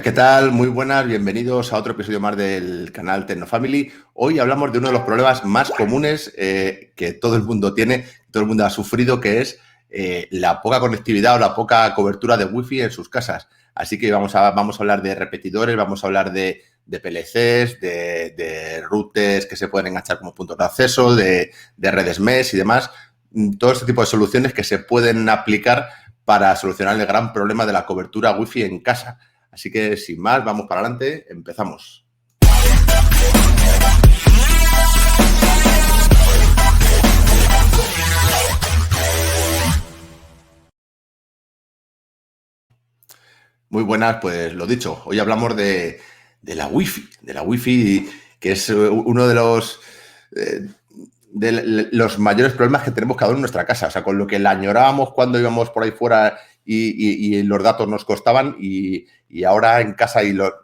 ¿Qué tal? Muy buenas, bienvenidos a otro episodio más del canal Tecnofamily. Hoy hablamos de uno de los problemas más comunes que todo el mundo tiene, todo el mundo ha sufrido, que es la poca conectividad o la poca cobertura de wifi en sus casas. Así que vamos a hablar de repetidores, vamos a hablar de PLCs, de routers que se pueden enganchar como puntos de acceso, de redes mesh y demás. Todo este tipo de soluciones que se pueden aplicar para solucionar el gran problema de la cobertura wifi en casa. Así que, sin más, vamos para adelante, empezamos. Muy buenas, pues lo dicho, hoy hablamos de la Wi-Fi, que es uno de los mayores problemas que tenemos cada uno en nuestra casa. O sea, con lo que la añorábamos cuando íbamos por ahí fuera y los datos nos costaban y ahora en casa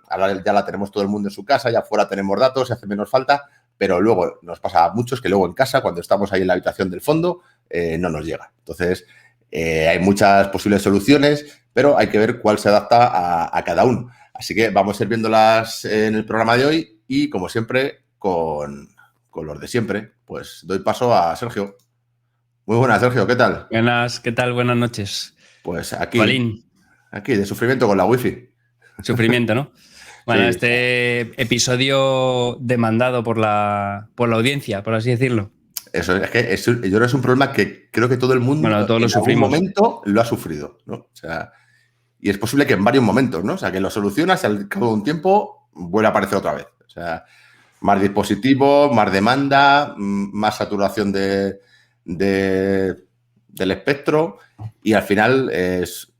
ahora ya la tenemos todo el mundo en su casa, ya afuera tenemos datos, se hace menos falta, pero luego nos pasa a muchos que luego en casa, cuando estamos ahí en la habitación del fondo, no nos llega. Entonces, hay muchas posibles soluciones, pero hay que ver cuál se adapta a cada uno. Así que vamos a ir viéndolas en el programa de hoy y, como siempre, con los de siempre, pues doy paso a Sergio. Muy buenas, Sergio, ¿qué tal? Buenas, ¿qué tal? Buenas noches. Pues aquí, Colín. Aquí, de sufrimiento con la Wi-Fi. Sufrimiento, ¿no? Bueno, Sí. Este episodio demandado por la audiencia, por así decirlo. Eso es que yo creo que es un problema que creo que todo el mundo todos lo en sufrimos. algún momento lo ha sufrido, ¿no? O sea, y es posible que en varios momentos, ¿no? O sea, que lo solucionas y al cabo de un tiempo vuelve a aparecer otra vez. O sea, más dispositivos, más demanda, más saturación del espectro y al final es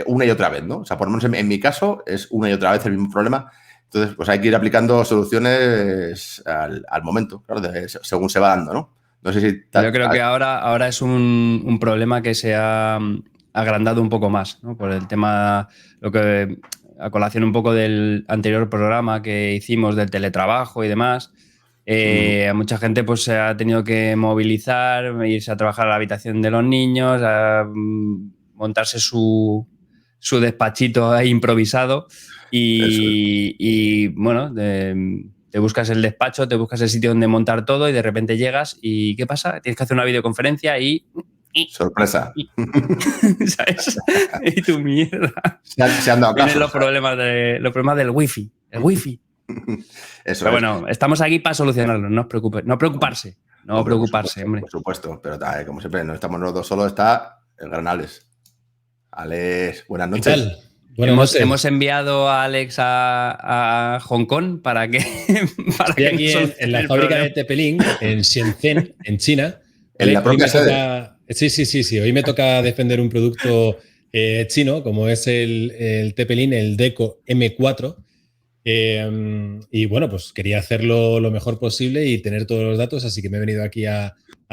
una y otra vez, ¿no? O sea, por lo menos en mi caso es una y otra vez el mismo problema. Entonces, pues hay que ir aplicando soluciones al momento, claro, según se va dando, ¿no? No sé si... Yo creo que ahora es un problema que se ha agrandado un poco más, ¿no? Por el tema, a colación un poco del anterior programa que hicimos del teletrabajo y demás. A mucha gente pues se ha tenido que movilizar, irse a trabajar a la habitación de los niños, a montarse su despachito ahí improvisado y bueno, te buscas el despacho, te buscas el sitio donde montar todo y de repente llegas y ¿qué pasa? Tienes que hacer una videoconferencia y... Sorpresa. ¿Sabes? Y tu mierda. Se han dado caso. Tienen los problemas del wifi. El wifi. Eso. Pero bueno, estamos aquí para solucionarlo, no os preocupéis. No preocuparse. No preocuparse, hombre. Por supuesto, pero como siempre, no estamos los dos solos, está el gran Alex. Alex, buenas noches. ¿Qué tal? Buenas noches. Hemos enviado a Alex a Hong Kong para que... Estoy aquí en la fábrica de Tepelín, en Shenzhen, en China. En la propia sede. Sí. Hoy me toca defender un producto chino, como es el Tepelín, el Deco M4. Y bueno, pues quería hacerlo lo mejor posible y tener todos los datos, así que me he venido aquí a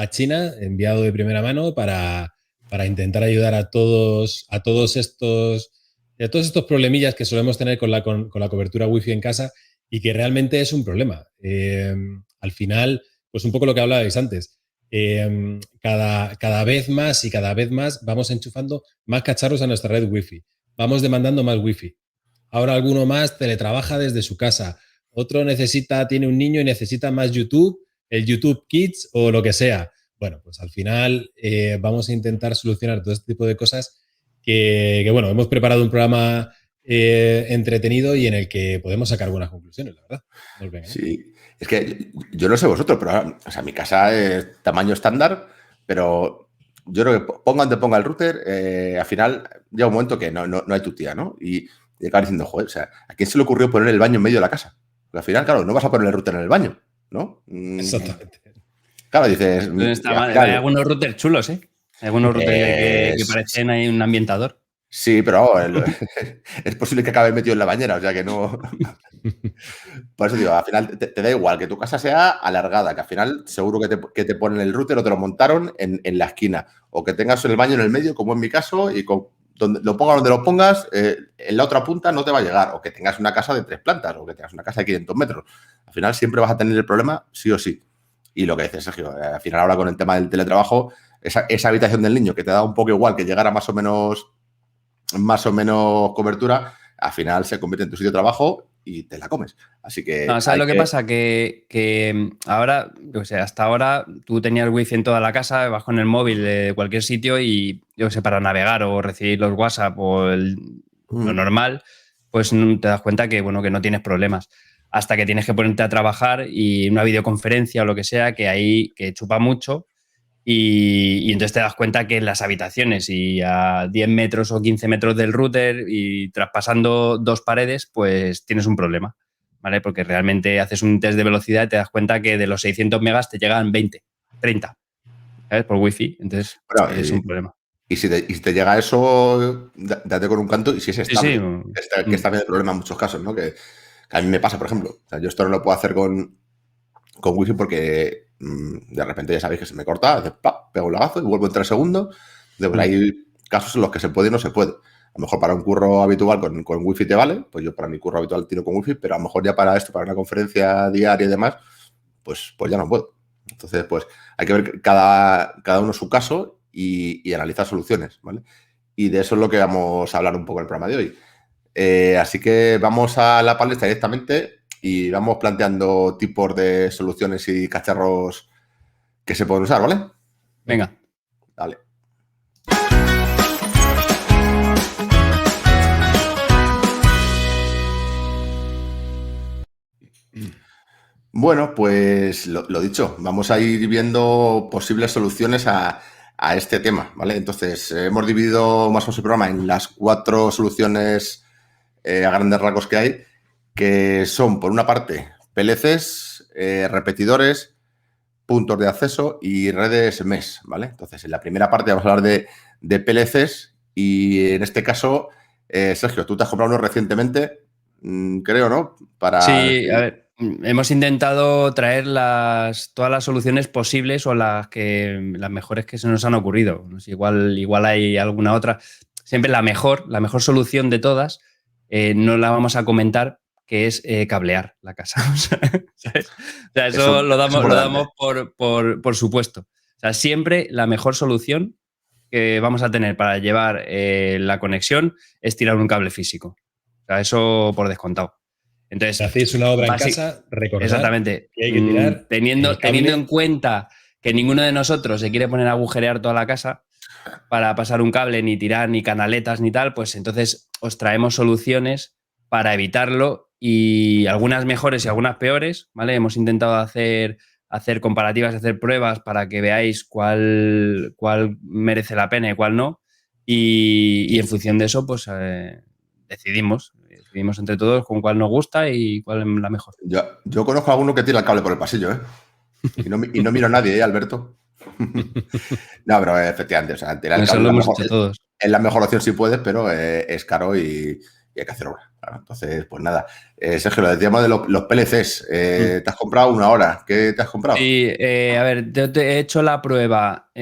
China, enviado de primera mano para intentar ayudar a todos estos problemillas que solemos tener con la cobertura wifi en casa y que realmente es un problema. Al final, pues un poco lo que hablabais antes, cada vez más y cada vez más vamos enchufando más cacharros a nuestra red wifi, vamos demandando más wifi. Ahora alguno más teletrabaja desde su casa, otro tiene un niño y necesita más YouTube, el YouTube Kids o lo que sea. Bueno, pues al final vamos a intentar solucionar todo este tipo de cosas que bueno, hemos preparado un programa entretenido y en el que podemos sacar buenas conclusiones, la verdad. Sí, es que yo no sé vosotros, pero o sea, mi casa es tamaño estándar, pero yo creo que ponga donde ponga el router, al final llega un momento que no hay tu tía, ¿no? Y acabas diciendo, joder, o sea, ¿a quién se le ocurrió poner el baño en medio de la casa? Porque al final, claro, no vas a poner el router en el baño, ¿no? Exactamente. Claro, dices... Hay algunos routers chulos, ¿eh? Hay algunos routers que parecen ahí un ambientador. Sí, pero es posible que acabe metido en la bañera, o sea que no... Por eso digo, al final te da igual que tu casa sea alargada, que al final seguro que te ponen el router o te lo montaron en la esquina, o que tengas el baño en el medio, como en mi caso, y lo pongas donde lo pongas, en la otra punta no te va a llegar, o que tengas una casa de 3 plantas, o que tengas una casa de 500 metros. Al final siempre vas a tener el problema sí o sí. Y lo que dices, Sergio, al final ahora con el tema del teletrabajo, esa habitación del niño que te da un poco igual que llegara más o menos cobertura, al final se convierte en tu sitio de trabajo y te la comes. Así que... No, ¿sabes lo que pasa? Que ahora, o sea, hasta ahora tú tenías wifi en toda la casa, vas con el móvil de cualquier sitio y, yo sé, para navegar o recibir los WhatsApp o lo normal, pues te das cuenta que, bueno, que no tienes problemas. Hasta que tienes que ponerte a trabajar y una videoconferencia o lo que sea, que ahí que chupa mucho y entonces te das cuenta que en las habitaciones y a 10 metros o 15 metros del router y traspasando 2 paredes, pues tienes un problema. ¿Vale? Porque realmente haces un test de velocidad y te das cuenta que de los 600 megas te llegan 20, 30, ¿sabes? Por wifi. Entonces, Bueno, es un problema. Y si te llega eso, date con un canto y si es estable. Sí. Que es también el problema en muchos casos, ¿no? Que a mí me pasa, por ejemplo. O sea, yo esto no lo puedo hacer con wifi porque de repente ya sabéis que se me corta, pego un lagazo y vuelvo en 3 segundos. Hay casos en los que se puede y no se puede. A lo mejor para un curro habitual con wifi te vale, pues yo para mi curro habitual tiro con wifi, pero a lo mejor ya para esto, para una conferencia diaria y demás, pues ya no puedo. Entonces, pues hay que ver cada uno su caso y analizar soluciones, ¿vale? Y de eso es lo que vamos a hablar un poco en el programa de hoy. Así que vamos a la palestra directamente y vamos planteando tipos de soluciones y cacharros que se pueden usar, ¿vale? Venga. Dale. Bueno, pues lo dicho, vamos a ir viendo posibles soluciones a este tema, ¿vale? Entonces, hemos dividido más o menos el programa en las 4 soluciones a grandes rasgos que hay, que son, por una parte, PLCs, repetidores, puntos de acceso y redes mesh, ¿vale? Entonces, en la primera parte vamos a hablar de PLCs y, en este caso, Sergio, tú te has comprado uno recientemente, creo, ¿no? Sí, a ver, hemos intentado traer todas las soluciones posibles o las mejores que se nos han ocurrido. No sé, igual hay alguna otra. Siempre la mejor solución de todas, no la vamos a comentar, que es cablear la casa. ¿Sabes? O sea, eso lo damos por supuesto. O sea, siempre la mejor solución que vamos a tener para llevar la conexión es tirar un cable físico. O sea, eso por descontado. Entonces, si hacéis una obra en casa, recordad exactamente, que hay que tirar teniendo en cuenta que ninguno de nosotros se quiere poner a agujerear toda la casa para pasar un cable, ni tirar, ni canaletas, ni tal, pues entonces os traemos soluciones para evitarlo y algunas mejores y algunas peores, ¿vale? Hemos intentado hacer comparativas, hacer pruebas para que veáis cuál merece la pena y cuál no. Y en función de eso, pues decidimos entre todos con cuál nos gusta y cuál es la mejor. Yo conozco a alguno que tira el cable por el pasillo, ¿eh? Y no miro a nadie, ¿eh, Alberto? No, pero efectivamente, o sea, tirar el cable es la mejor opción si puedes, pero es caro y hay que hacer obra. Claro, entonces, pues nada. Sergio, lo decíamos de los PLCs. ¿Te has comprado una hora? ¿Qué te has comprado? Sí, a ver, yo te he hecho la prueba. Yo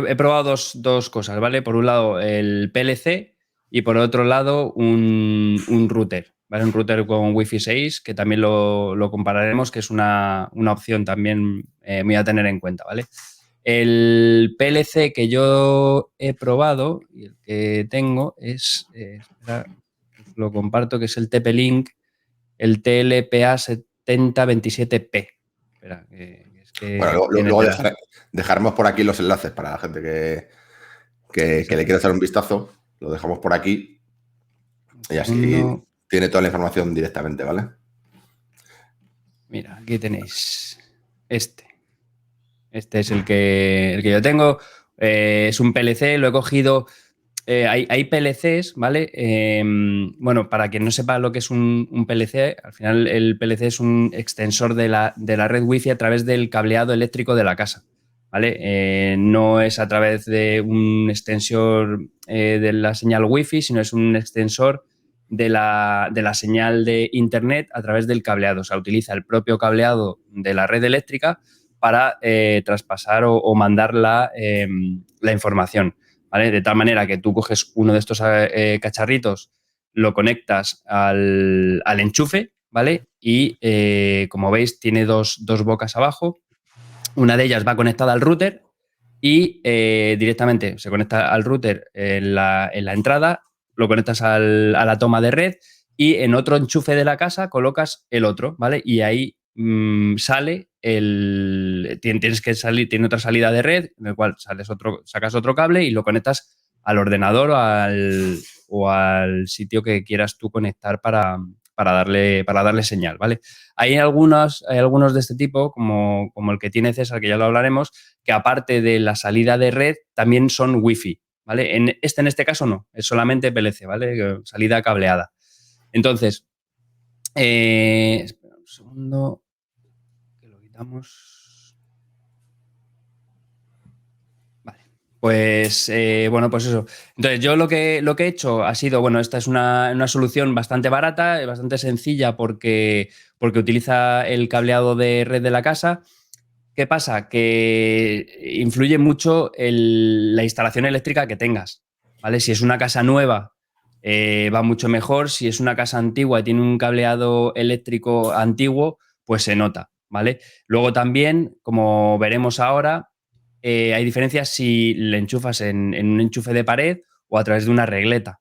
he probado dos cosas, ¿vale? Por un lado, el PLC y por otro lado, un router, ¿vale? Un router con Wi-Fi 6, que también lo compararemos, que es una opción también muy a tener en cuenta, ¿vale? El PLC que yo he probado y el que tengo es, espera, lo comparto, que es el TP-Link, el TLPA 7027P. Espera, bueno, luego dejaremos por aquí los enlaces para la gente que le quiera echar un vistazo. Lo dejamos por aquí y así tiene toda la información directamente, ¿vale? Mira, aquí tenéis este. Este es el que yo tengo. Es un PLC, lo he cogido. Hay PLCs, ¿vale? Bueno, para quien no sepa lo que es un PLC, al final el PLC es un extensor de la red Wi-Fi a través del cableado eléctrico de la casa, ¿vale? No es a través de un extensor de la señal Wi-Fi, sino es un extensor de la señal de Internet a través del cableado. O sea, utiliza el propio cableado de la red eléctrica para traspasar o mandar la información, ¿vale? De tal manera que tú coges uno de estos cacharritos, lo conectas al enchufe, ¿vale? Y como veis, tiene dos bocas abajo. Una de ellas va conectada al router y directamente se conecta al router en la entrada. lo conectas a la toma de red y en otro enchufe de la casa colocas el otro, ¿vale? Y ahí sale tienes que salir, tiene otra salida de red, en el cual sacas otro cable y lo conectas al ordenador o al sitio que quieras tú conectar para darle señal, ¿vale? Hay algunos de este tipo, como el que tiene César, que ya lo hablaremos, que aparte de la salida de red, también son Wi-Fi, ¿vale? En este caso no, es solamente PLC, ¿vale? Salida cableada. Entonces, espera un segundo, que lo quitamos. Vale, pues bueno, pues eso. Entonces, yo lo que he hecho ha sido, bueno, esta es una solución bastante barata, bastante sencilla porque utiliza el cableado de red de la casa. ¿Qué pasa? Que influye mucho la instalación eléctrica que tengas, ¿vale? Si es una casa nueva, va mucho mejor. Si es una casa antigua y tiene un cableado eléctrico antiguo, pues se nota, ¿vale? Luego también, como veremos ahora, hay diferencias si le enchufas en un enchufe de pared o a través de una regleta,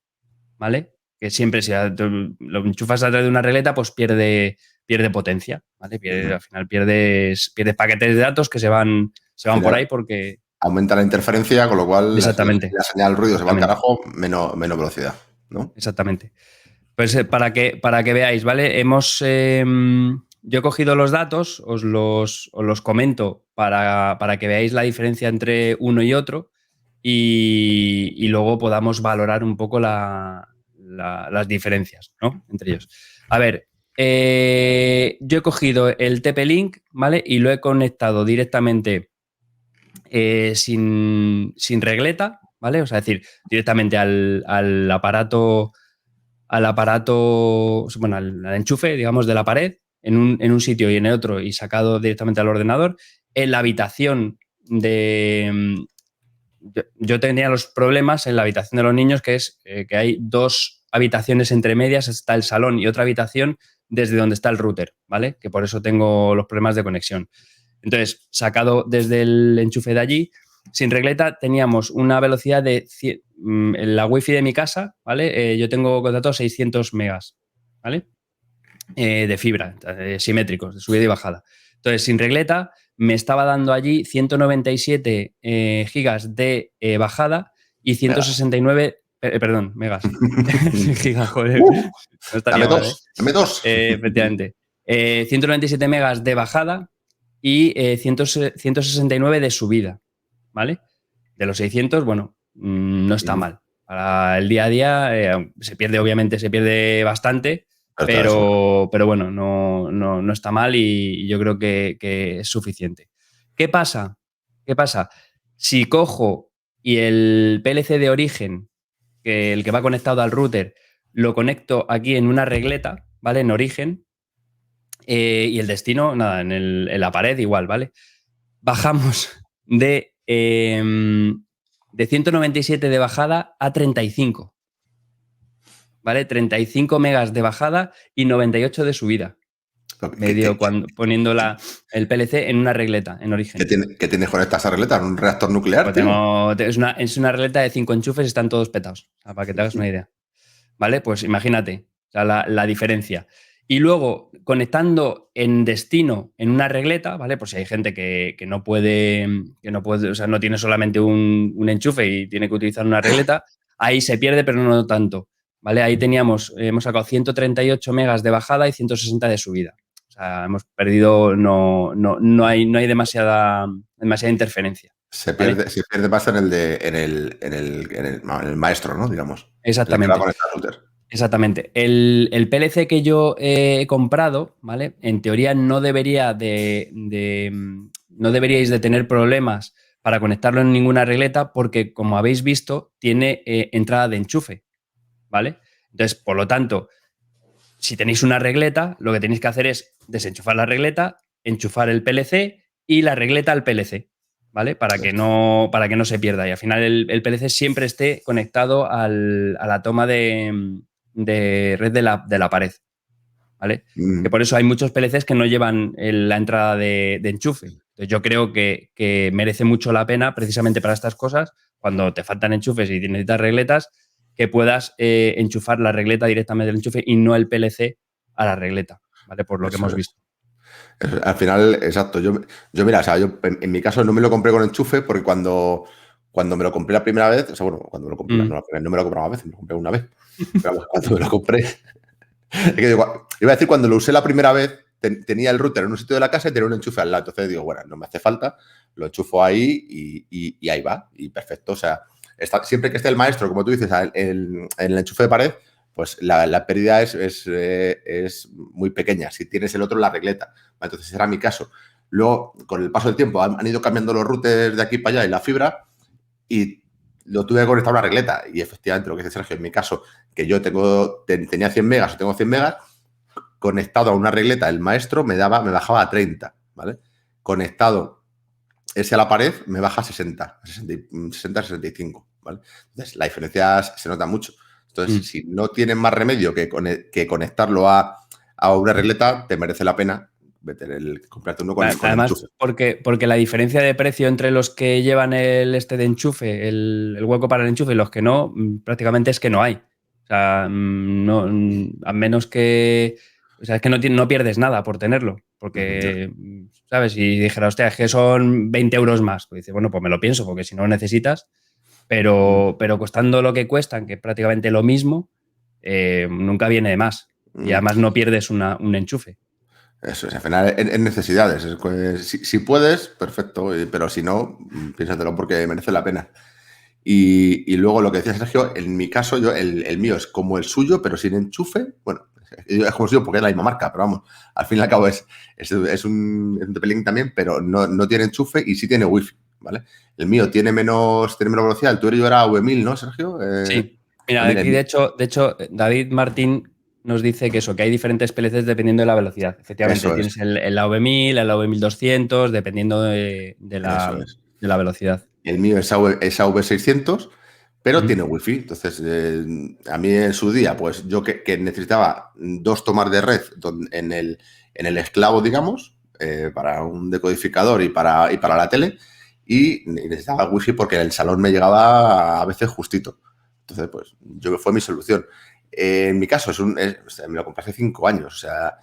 ¿vale? Que siempre si lo enchufas a través de una regleta, pues pierde potencia, ¿vale? Al final pierdes paquetes de datos que se van por ahí porque... Aumenta la interferencia, con lo cual Exactamente. la señal ruido se va al carajo, menos velocidad, ¿no? Exactamente. Pues para que veáis, ¿vale? Yo he cogido los datos, os los comento para que veáis la diferencia entre uno y otro y luego podamos valorar un poco las diferencias, ¿no? Entre ellos. A ver, yo he cogido el TP-Link, ¿vale? Y lo he conectado directamente sin regleta, ¿vale? O sea, es decir, directamente al aparato, bueno, al enchufe, digamos, de la pared, en un sitio y en el otro, y sacado directamente al ordenador. En la habitación yo tenía los problemas en la habitación de los niños, que es que hay 2 habitaciones entre medias, está el salón y otra habitación desde donde está el router, ¿vale? Que por eso tengo los problemas de conexión. Entonces, sacado desde el enchufe de allí, sin regleta, teníamos una velocidad de la wifi de mi casa, ¿vale? Yo tengo contratado 600 megas, ¿vale? De fibra, simétricos, de subida y bajada. Entonces, sin regleta, me estaba dando allí 197 gigas de bajada y 169... perdón, megas. Gigas, joder. No estaría Dame mal, dos, dame dos. Efectivamente. 197 megas de bajada y 169 de subida, ¿vale? De los 600, bueno, no está mal. Para el día a día obviamente se pierde bastante, pero bueno, no está mal y yo creo que es suficiente. ¿Qué pasa? Si cojo y el PLC de origen, el que va conectado al router, lo conecto aquí en una regleta, ¿vale? En origen, y el destino, nada, en la pared igual, ¿vale? Bajamos de 197 de bajada a 35. ¿Vale? 35 megas de bajada y 98 de subida. Poniendo el PLC en una regleta, en origen. ¿Qué tienes con esta regleta? ¿Un reactor nuclear? Pues es una regleta de 5 enchufes y están todos petados, para que te hagas una idea. ¿Vale? Pues imagínate, o sea, la diferencia. Y luego, conectando en destino en una regleta, ¿vale? Pues si hay gente que no puede, o sea, no tiene solamente un enchufe y tiene que utilizar una regleta, ahí se pierde, pero no tanto, ¿vale? Ahí hemos sacado 138 megas de bajada y 160 de subida. O sea, hemos perdido, no hay demasiada interferencia. Se pierde más en el maestro, ¿no? Digamos. Exactamente. El que va a conectar al router. Exactamente. El PLC que yo he comprado, ¿vale? En teoría no deberíais de tener problemas para conectarlo en ninguna regleta porque, como habéis visto, tiene entrada de enchufe, ¿vale? Entonces, por lo tanto, si tenéis una regleta, lo que tenéis que hacer es desenchufar la regleta, enchufar el PLC y la regleta al PLC, ¿vale? Para que no se pierda y al final el PLC siempre esté conectado a la toma de red de la pared, ¿vale? Que por eso hay muchos PLCs que no llevan la entrada de enchufe. Entonces yo creo que merece mucho la pena, precisamente para estas cosas, cuando te faltan enchufes y necesitas regletas, que puedas enchufar la regleta directamente del enchufe y no el PLC a la regleta, ¿vale? Por lo que hemos visto. Al final, exacto. Yo mira, o sea, yo en mi caso no me lo compré con enchufe porque cuando me lo compré la primera vez, o sea, bueno, cuando me lo compré, no me lo compré más veces, me lo compré una vez. Pero vamos, cuando me lo compré, es que digo, iba a decir, cuando lo usé la primera vez, tenía el router en un sitio de la casa y tenía un enchufe al lado. Entonces digo, bueno, no me hace falta, lo enchufo ahí y ahí va, y perfecto. O sea, siempre que esté el maestro, como tú dices, en el enchufe de pared, pues la pérdida es muy pequeña. Si tienes el otro, la regleta. Entonces, ese era mi caso. Luego, con el paso del tiempo, han ido cambiando los routers de aquí para allá y la fibra, y lo tuve que conectar a una regleta. Y efectivamente, lo que dice Sergio, en mi caso, que yo tenía 100 megas o tengo 100 megas, conectado a una regleta, el maestro me bajaba a 30, ¿vale? Conectado ese a la pared, me baja a 60, 65, ¿vale? Entonces, la diferencia se nota mucho. Entonces, si no tienes más remedio que conectarlo a una regleta, te merece la pena comprarte uno con además, enchufe. Porque la diferencia de precio entre los que llevan el de enchufe, el hueco para el enchufe y los que no, prácticamente es que no hay. O sea, no, a menos que... O sea, es que no pierdes nada por tenerlo. Porque, ¿sabes? Si dijera, hostia, es que son 20 euros más. Pues dice, bueno, pues me lo pienso, porque si no lo necesitas. Pero costando lo que cuestan, que es prácticamente lo mismo, nunca viene de más. Y además no pierdes un enchufe. Eso es, al final es necesidades. Si puedes, perfecto, pero si no, piénsatelo porque merece la pena. Y luego lo que decía Sergio, en mi caso, el mío es como el suyo, pero sin enchufe. Bueno, es como el suyo porque es la misma marca, pero vamos, al fin y al cabo es un TP-Link también, pero no tiene enchufe y sí tiene wifi, ¿vale? El mío tiene menos velocidad, el tuyo era V1000, ¿no, Sergio? Sí. Mira, aquí de hecho, David Martín nos dice que hay diferentes PLCs dependiendo de la velocidad. Efectivamente, tienes el AV1000, el AV1200, dependiendo de la velocidad. El mío es AV600, pero tiene wifi. Entonces, a mí en su día, pues yo que necesitaba 2 tomas de red en el esclavo, digamos, para un decodificador y para la tele, y necesitaba wifi porque en el salón me llegaba a veces justito. Entonces, pues fue mi solución. En mi caso, me lo compré hace 5 años, o sea,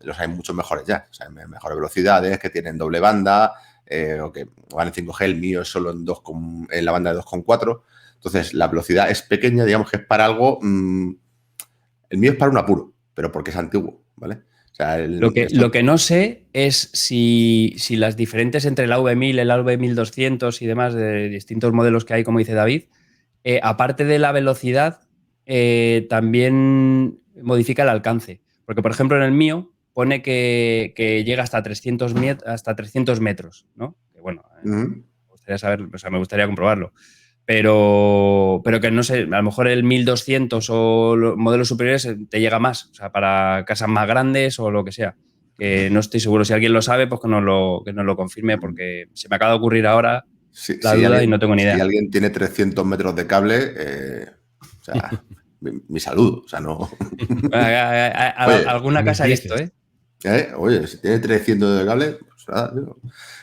los hay muchos mejores ya, o sea, mejores velocidades, que tienen doble banda, o que van en 5G, el mío es solo en la banda de 2,4. Entonces, la velocidad es pequeña, digamos que es para algo, el mío es para un apuro, pero porque es antiguo, ¿vale? O sea, lo que no sé es si las diferentes entre el AV1000, el AV1200 y demás, de distintos modelos que hay, como dice David, aparte de la velocidad, también modifica el alcance. Porque, por ejemplo, en el mío pone que llega hasta 300 metros, ¿no? Que bueno, me gustaría saber, o sea, me gustaría comprobarlo. Pero que no sé, a lo mejor el 1200 o los modelos superiores te llega más, o sea, para casas más grandes o lo que sea. Que no estoy seguro. Si alguien lo sabe, pues que nos lo confirme, porque se me acaba de ocurrir ahora la duda y no tengo ni idea. Si alguien tiene 300 metros de cable, o sea, mi saludo, o sea, no... Alguna casa he visto, ¿eh? Oye, si tiene 300 de cable, pues nada, tío.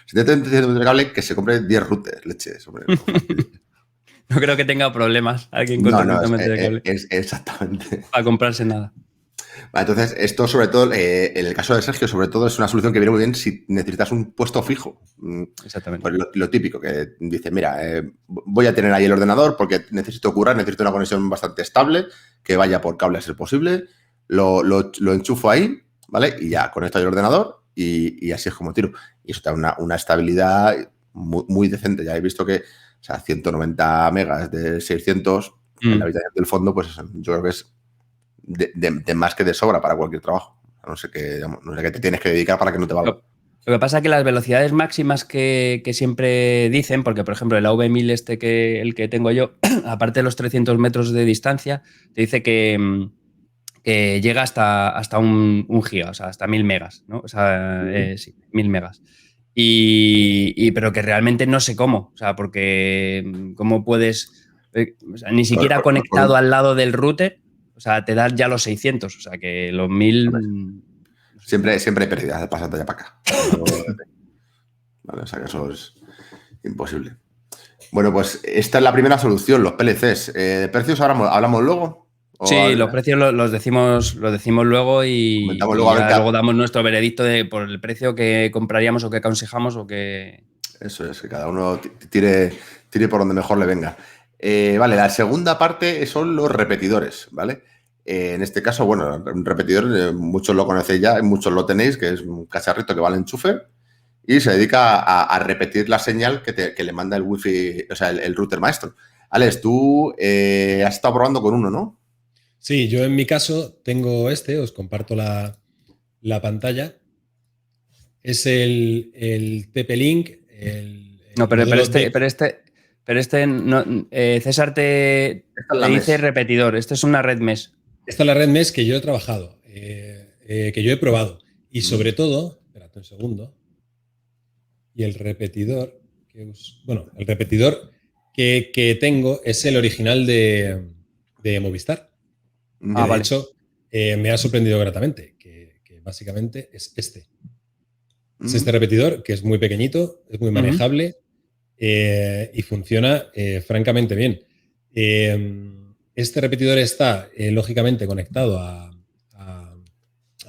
Si tiene 300 de cable, que se compre 10 routers, leches, hombre. No creo que tenga problemas alguien con 300 metros de cable. Exactamente. Para comprarse nada. Vale, entonces, esto sobre todo, en el caso de Sergio, sobre todo es una solución que viene muy bien si necesitas un puesto fijo. Exactamente. Pues lo típico, que dice, mira, voy a tener ahí el ordenador porque necesito una conexión bastante estable, que vaya por cable a ser posible, lo enchufo ahí, ¿vale? Y ya conecto ahí el ordenador y así es como tiro. Y eso te da una estabilidad muy, muy decente. Ya he visto que, o sea, 190 megas de 600 en la habitación del fondo, pues eso, yo creo que es de más que de sobra para cualquier trabajo. No sé qué te tienes que dedicar para que no te valga. Lo que pasa es que las velocidades máximas que siempre dicen, porque por ejemplo el AV1000 el que tengo yo, aparte de los 300 metros de distancia, te dice que llega hasta un giga, o sea, hasta 1000 megas, ¿no? O sea, sí, 1000 megas. Pero que realmente no sé cómo, o sea, porque cómo puedes, o sea, ni siquiera conectado al lado del router, o sea, te das ya los 600, o sea, que los 1000... Siempre hay pérdidas, pásate ya para acá. Vale, o sea, que eso es imposible. Bueno, pues esta es la primera solución, los PLCs. ¿De precios hablamos luego? Sí, los precios los decimos luego y luego, ya luego damos nuestro veredicto por el precio que compraríamos o que aconsejamos o que... Eso es, que cada uno tire por donde mejor le venga. Vale, la segunda parte son los repetidores, ¿vale? En este caso, bueno, un repetidor, muchos lo conocéis ya, muchos lo tenéis, que es un cacharrito que va al enchufe y se dedica a repetir la señal que le manda el wifi, o sea, el router maestro. Alex, tú has estado probando con uno, ¿no? Sí, yo en mi caso tengo os comparto la pantalla. Es el TP-Link. No, pero este no, César te dice repetidor. Esto es una red mesh. Esta es la red mesh que yo he trabajado, que yo he probado. Y sobre todo, espérate un segundo, y el repetidor, el repetidor que tengo es el original de Movistar. De hecho, me ha sorprendido gratamente, que básicamente es este. Es este repetidor, que es muy pequeñito, es muy manejable y funciona francamente bien. Este repetidor está, lógicamente, conectado a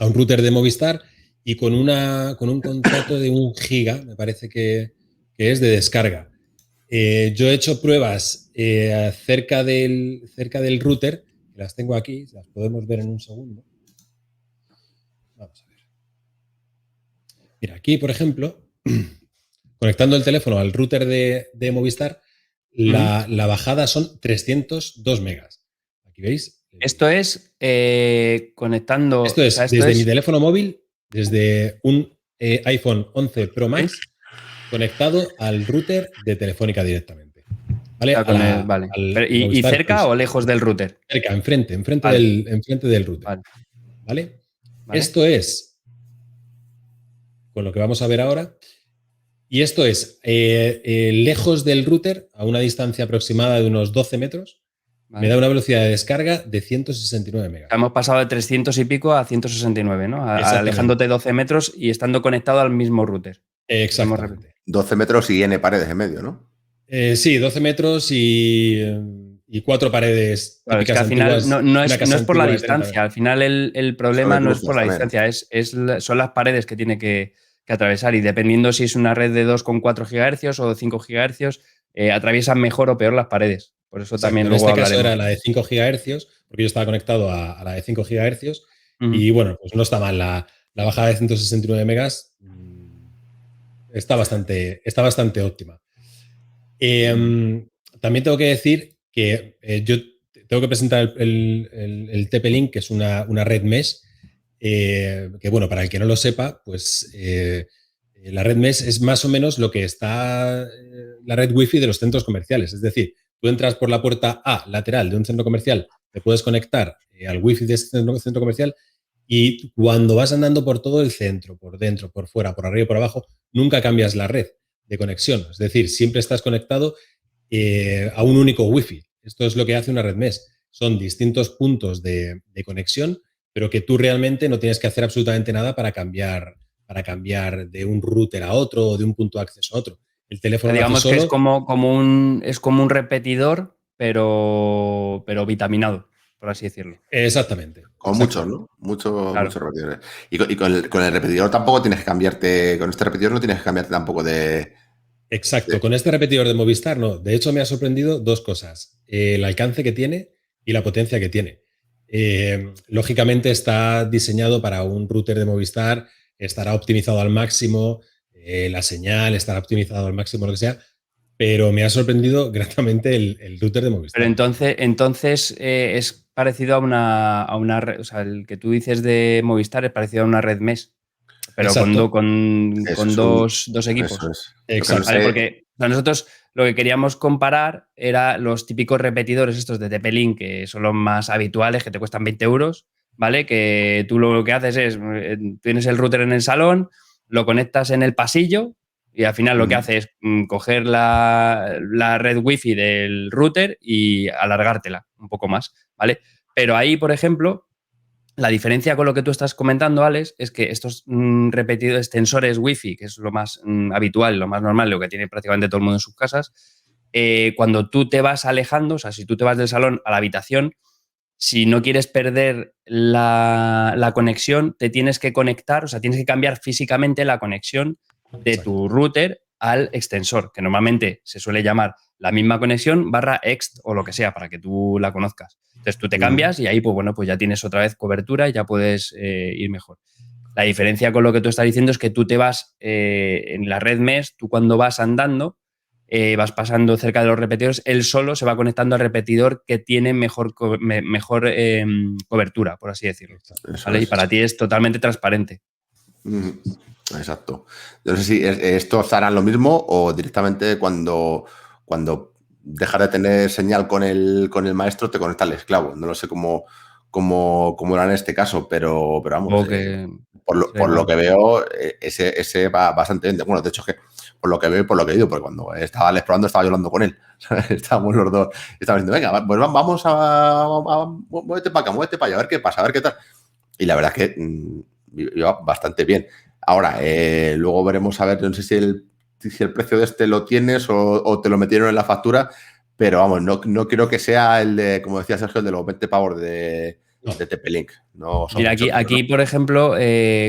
un router de Movistar y con un contrato de 1 giga, me parece que es de descarga. Yo he hecho pruebas cerca del router, que las tengo aquí, las podemos ver en un segundo. Vamos a ver. Mira, aquí, por ejemplo, conectando el teléfono al router de Movistar, la bajada son 302 megas. Aquí veis. Esto es conectando... Esto es desde mi teléfono móvil, desde un iPhone 11 Pro Max, conectado al router de Telefónica directamente. ¿Vale? ¿Y cerca o lejos del router? Cerca, enfrente del router. ¿Vale? Esto es con lo que vamos a ver ahora. Y esto es lejos del router, a una distancia aproximada de unos 12 metros, me da una velocidad de descarga de 169 megas. Hemos pasado de 300 y pico a 169, ¿no? Alejándote 12 metros y estando conectado al mismo router. Exactamente. 12 metros y N paredes en medio, ¿no? Sí, 12 metros y 4 paredes. Claro, es que al final no es por la distancia. Al final el problema no es por la distancia, son las paredes que tiene que atravesar. Y dependiendo si es una red de 2,4 GHz o de 5 GHz, atraviesan mejor o peor las paredes. Por eso también luego hablaremos. En este caso era la de 5 GHz, porque yo estaba conectado a la de 5 GHz. Y bueno, pues no está mal. La bajada de 169 megas está bastante óptima. También tengo que decir que yo tengo que presentar el TP-Link, que es una red mesh, que bueno, para el que no lo sepa, pues la red mesh es más o menos lo que está la red wifi de los centros comerciales. Es decir, tú entras por la puerta A lateral de un centro comercial, te puedes conectar al wifi de ese centro comercial y cuando vas andando por todo el centro, por dentro, por fuera, por arriba y por abajo, nunca cambias la red de conexión. Es decir, siempre estás conectado a un único wifi. Esto es lo que hace una red mesh. Son distintos puntos de conexión, pero que tú realmente no tienes que hacer absolutamente nada para cambiar de un router a otro o de un punto de acceso a otro. El teléfono digamos que es como un repetidor, pero vitaminado, por así decirlo. Exactamente. Con muchos, ¿no? Muchos repetidores. Y con el repetidor tampoco tienes que cambiarte, con este repetidor no tienes que cambiarte tampoco de... Exacto, con este repetidor de Movistar no. De hecho, me ha sorprendido 2 cosas. El alcance que tiene y la potencia que tiene. Lógicamente está diseñado para un router de Movistar, estará optimizado al máximo, la señal estará optimizado al máximo, lo que sea, pero me ha sorprendido gratamente el router de Movistar. Pero entonces es parecido a una red, o sea, el que tú dices de Movistar es parecido a una red mesh, pero con dos equipos. Eso es. Exacto. ¿Vale? Porque nosotros lo que queríamos comparar era los típicos repetidores estos de TP-Link, que son los más habituales, que te cuestan 20 euros, ¿vale? Que tú lo que haces es, tienes el router en el salón, lo conectas en el pasillo y al final lo que hace es coger la red wifi del router y alargártela un poco más, ¿vale? Pero ahí, por ejemplo, la diferencia con lo que tú estás comentando, Alex, es que estos repetidos extensores wifi, que es lo más habitual, lo más normal, lo que tiene prácticamente todo el mundo en sus casas, cuando tú te vas alejando, o sea, si tú te vas del salón a la habitación, si no quieres perder la conexión, te tienes que conectar, o sea, tienes que cambiar físicamente la conexión de tu router al extensor, que normalmente se suele llamar la misma conexión /ext o lo que sea, para que tú la conozcas. Entonces tú te cambias y ahí, pues bueno, pues ya tienes otra vez cobertura y ya puedes ir mejor. La diferencia con lo que tú estás diciendo es que tú te vas en la red mesh, tú cuando vas andando, vas pasando cerca de los repetidores, él solo se va conectando al repetidor que tiene mejor cobertura, por así decirlo. ¿Vale? Y para ti es totalmente transparente. Exacto. Yo no sé si estos harán lo mismo o directamente cuando dejas de tener señal con el maestro te conecta al esclavo. No lo sé cómo era en este caso, pero vamos, por lo que veo, ese va bastante bien. Bueno, de hecho, es que por lo que veo y por lo que he oído, porque cuando estaba explorando estaba yo hablando con él. Estábamos los dos, estaba diciendo, venga, pues vamos muévete para acá, muévete para allá, a ver qué pasa, a ver qué tal. Y la verdad es que iba bastante bien. Ahora, luego veremos a ver, no sé si el precio de este lo tienes o te lo metieron en la factura, pero vamos, no creo que sea el de, como decía Sergio, el de los 20 pavos de TP-Link. No, mira, aquí, por ejemplo,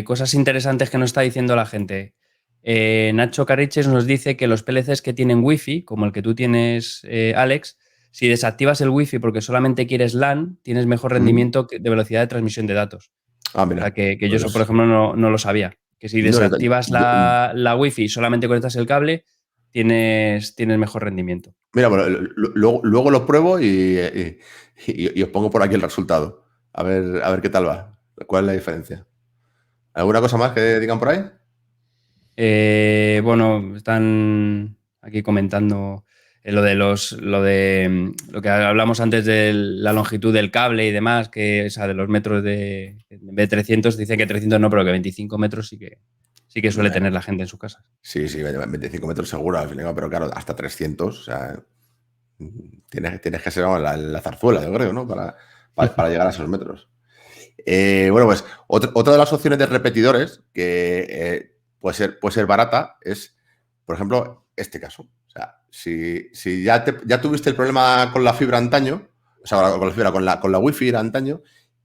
cosas interesantes que nos está diciendo la gente. Nacho Carriches nos dice que los PLCs que tienen Wi-Fi, como el que tú tienes, Alex, si desactivas el Wi-Fi porque solamente quieres LAN, tienes mejor rendimiento de velocidad de transmisión de datos. Ah, mira. O sea, que yo eso, por ejemplo, no lo sabía. Que si desactivas la Wi-Fi y solamente conectas el cable, tienes mejor rendimiento. Mira, bueno, luego lo pruebo y os pongo por aquí el resultado. A ver qué tal va. ¿Cuál es la diferencia? ¿Alguna cosa más que digan por ahí? Bueno, están aquí comentando lo que hablamos antes de la longitud del cable y demás, que esa de los metros en vez de 300, dice que 300 no, pero que 25 metros sí que suele tener la gente en su casa. Sí, 25 metros seguro, al final, pero claro, hasta 300, o sea, tienes que ser la zarzuela, yo creo, ¿no? Para llegar a esos metros. Bueno, pues otra de las opciones de repetidores que puede ser barata es, por ejemplo, este caso. O sea, si ya tuviste el problema con la fibra antaño, o sea, con la wifi antaño,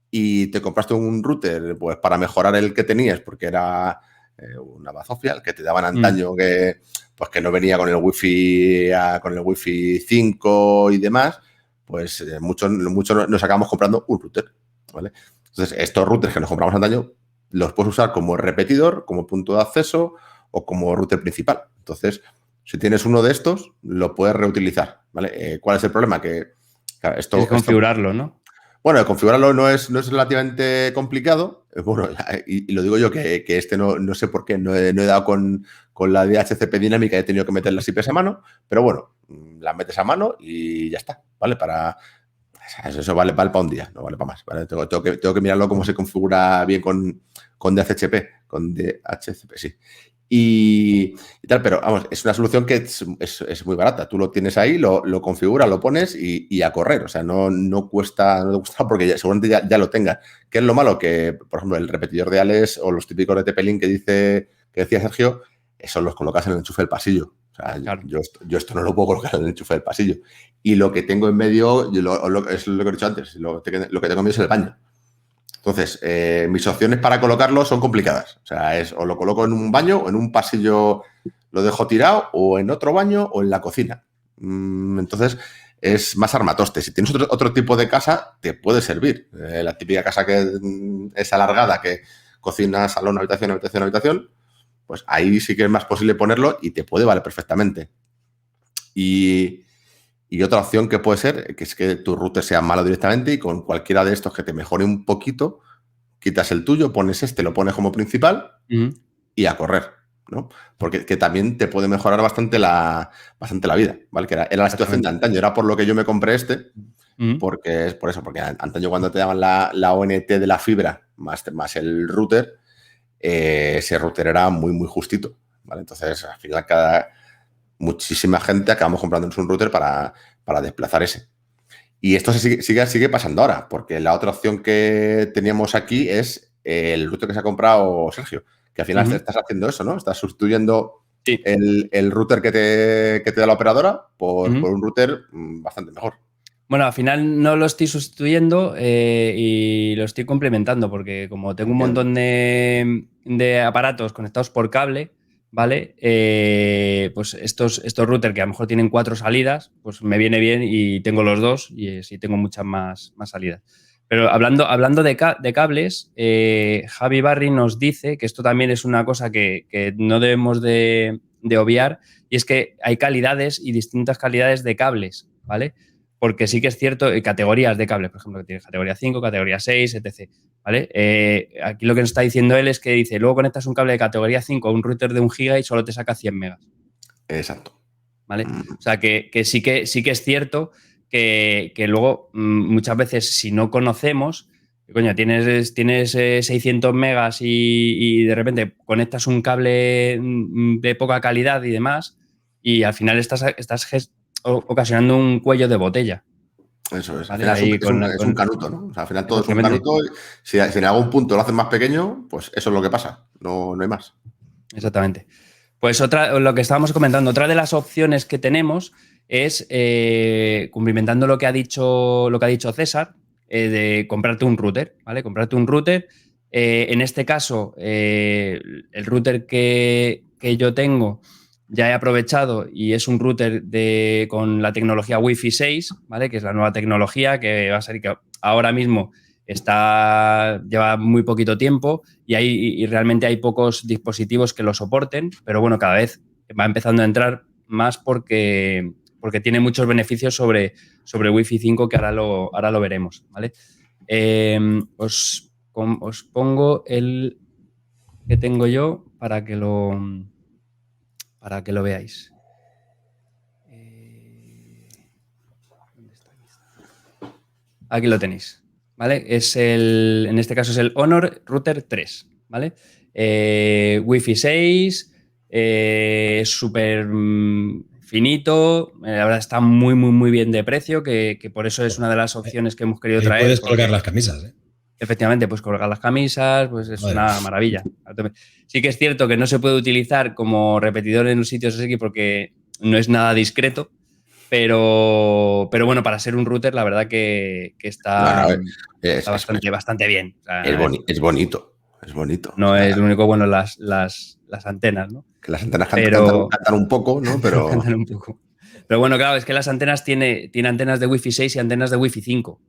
y te compraste un router pues para mejorar el que tenías, porque era una bazofia, el que te daban antaño que no venía con el wifi 5 y demás, pues muchos nos acabamos comprando un router, ¿vale? Entonces, estos routers que nos compramos antaño los puedes usar como repetidor, como punto de acceso o como router principal. Entonces, si tienes uno de estos, lo puedes reutilizar, ¿vale? ¿Cuál es el problema? Que claro, es configurarlo, ¿no? Bueno, configurarlo no es relativamente complicado. Bueno, y lo digo yo que este no sé por qué, no he dado con la DHCP dinámica, he tenido que meter las IPs a mano, pero bueno, las metes a mano y ya está, ¿vale? Eso vale para un día, no vale para más, ¿vale? Tengo que mirarlo cómo se configura bien con DHCP, sí. Y tal, pero vamos, es una solución que es muy barata. Tú lo tienes ahí, lo configuras, lo pones y a correr. O sea, no cuesta porque seguramente ya lo tengas. ¿Qué es lo malo? Que, por ejemplo, el repetidor de Alex o los típicos de TP-Link que decía Sergio, esos los colocas en el enchufe del pasillo. O sea, claro. yo esto no lo puedo colocar en el enchufe del pasillo. Y lo que tengo en medio, es lo que he dicho antes, lo que tengo en medio es el baño. Entonces, mis opciones para colocarlo son complicadas. O sea, o lo coloco en un baño o en un pasillo, lo dejo tirado, o en otro baño o en la cocina. Entonces, es más armatoste. Si tienes otro tipo de casa, te puede servir. La típica casa que es alargada, que cocina, salón, habitación, pues ahí sí que es más posible ponerlo y te puede valer perfectamente. Y otra opción que puede ser, que es que tu router sea malo directamente y con cualquiera de estos que te mejore un poquito, quitas el tuyo, pones lo pones como principal y a correr, ¿no? Porque que también te puede mejorar bastante la vida, ¿vale? Que era la situación de antaño, era por lo que yo me compré porque es por eso, porque antaño cuando te daban la ONT de la fibra más el router, ese router era muy, muy justito, ¿vale? Entonces, al final muchísima gente acabamos comprándonos un router para desplazar ese. Y esto sigue pasando ahora, porque la otra opción que teníamos aquí es el router que se ha comprado Sergio, que al final estás haciendo eso, ¿no? Estás sustituyendo Sí. el router que te da la operadora por un router bastante mejor. Bueno, al final no lo estoy sustituyendo y lo estoy complementando porque como tengo un montón de aparatos conectados por cable, ¿vale? Pues estos routers que a lo mejor tienen 4 salidas, pues me viene bien y tengo los 2 y sí tengo muchas más salidas. Pero hablando de cables, Javi Barry nos dice que esto también es una cosa que no debemos de obviar, y es que hay calidades y distintas calidades de cables, ¿vale? Porque sí que es cierto, categorías de cables, por ejemplo, que tiene categoría 5, categoría 6, etc. ¿Vale? Aquí lo que nos está diciendo él es que dice, luego conectas un cable de categoría 5 a un router de 1 giga y solo te saca 100 megas. Exacto. ¿Vale? O sea, que sí que es cierto que luego muchas veces si no conocemos, coño, tienes 600 megas y de repente conectas un cable de poca calidad y demás y al final estás ocasionando un cuello de botella. Eso es. ¿Vale? Al final es un canuto, ¿no? O sea, al final todo es un canuto. Si en algún punto lo haces más pequeño, pues eso es lo que pasa. No hay más. Exactamente. Pues lo que estábamos comentando, otra de las opciones que tenemos es, cumplimentando lo que ha dicho César, de comprarte un router, ¿vale? Comprarte un router. En este caso, el router que yo tengo ya he aprovechado y es un router con la tecnología Wi-Fi 6, ¿vale? Que es la nueva tecnología que va a ser que ahora mismo lleva muy poquito tiempo y realmente hay pocos dispositivos que lo soporten, pero bueno, cada vez va empezando a entrar más porque tiene muchos beneficios sobre Wi-Fi 5 que ahora lo veremos, ¿vale? Os pongo el que tengo yo para que lo veáis. Aquí lo tenéis, ¿vale? En este caso es el Honor Router 3, ¿vale? Wi-Fi 6, súper finito, la verdad está muy, muy, muy bien de precio, que por eso es una de las opciones que hemos querido traer. Puedes colgar las camisas, ¿eh? Efectivamente, pues colgar las camisas, pues es una maravilla. Sí que es cierto que no se puede utilizar como repetidor en los sitios así porque no es nada discreto, pero bueno, para ser un router, la verdad que está, está bastante bien. O sea, es bonito. Es bonito. No, o sea, es lo único bueno las antenas, ¿no? Que las antenas cantan un poco, ¿no? Pero... cantan un poco. Pero bueno, claro, es que las antenas tiene antenas de Wi-Fi 6 y antenas de Wi-Fi 5,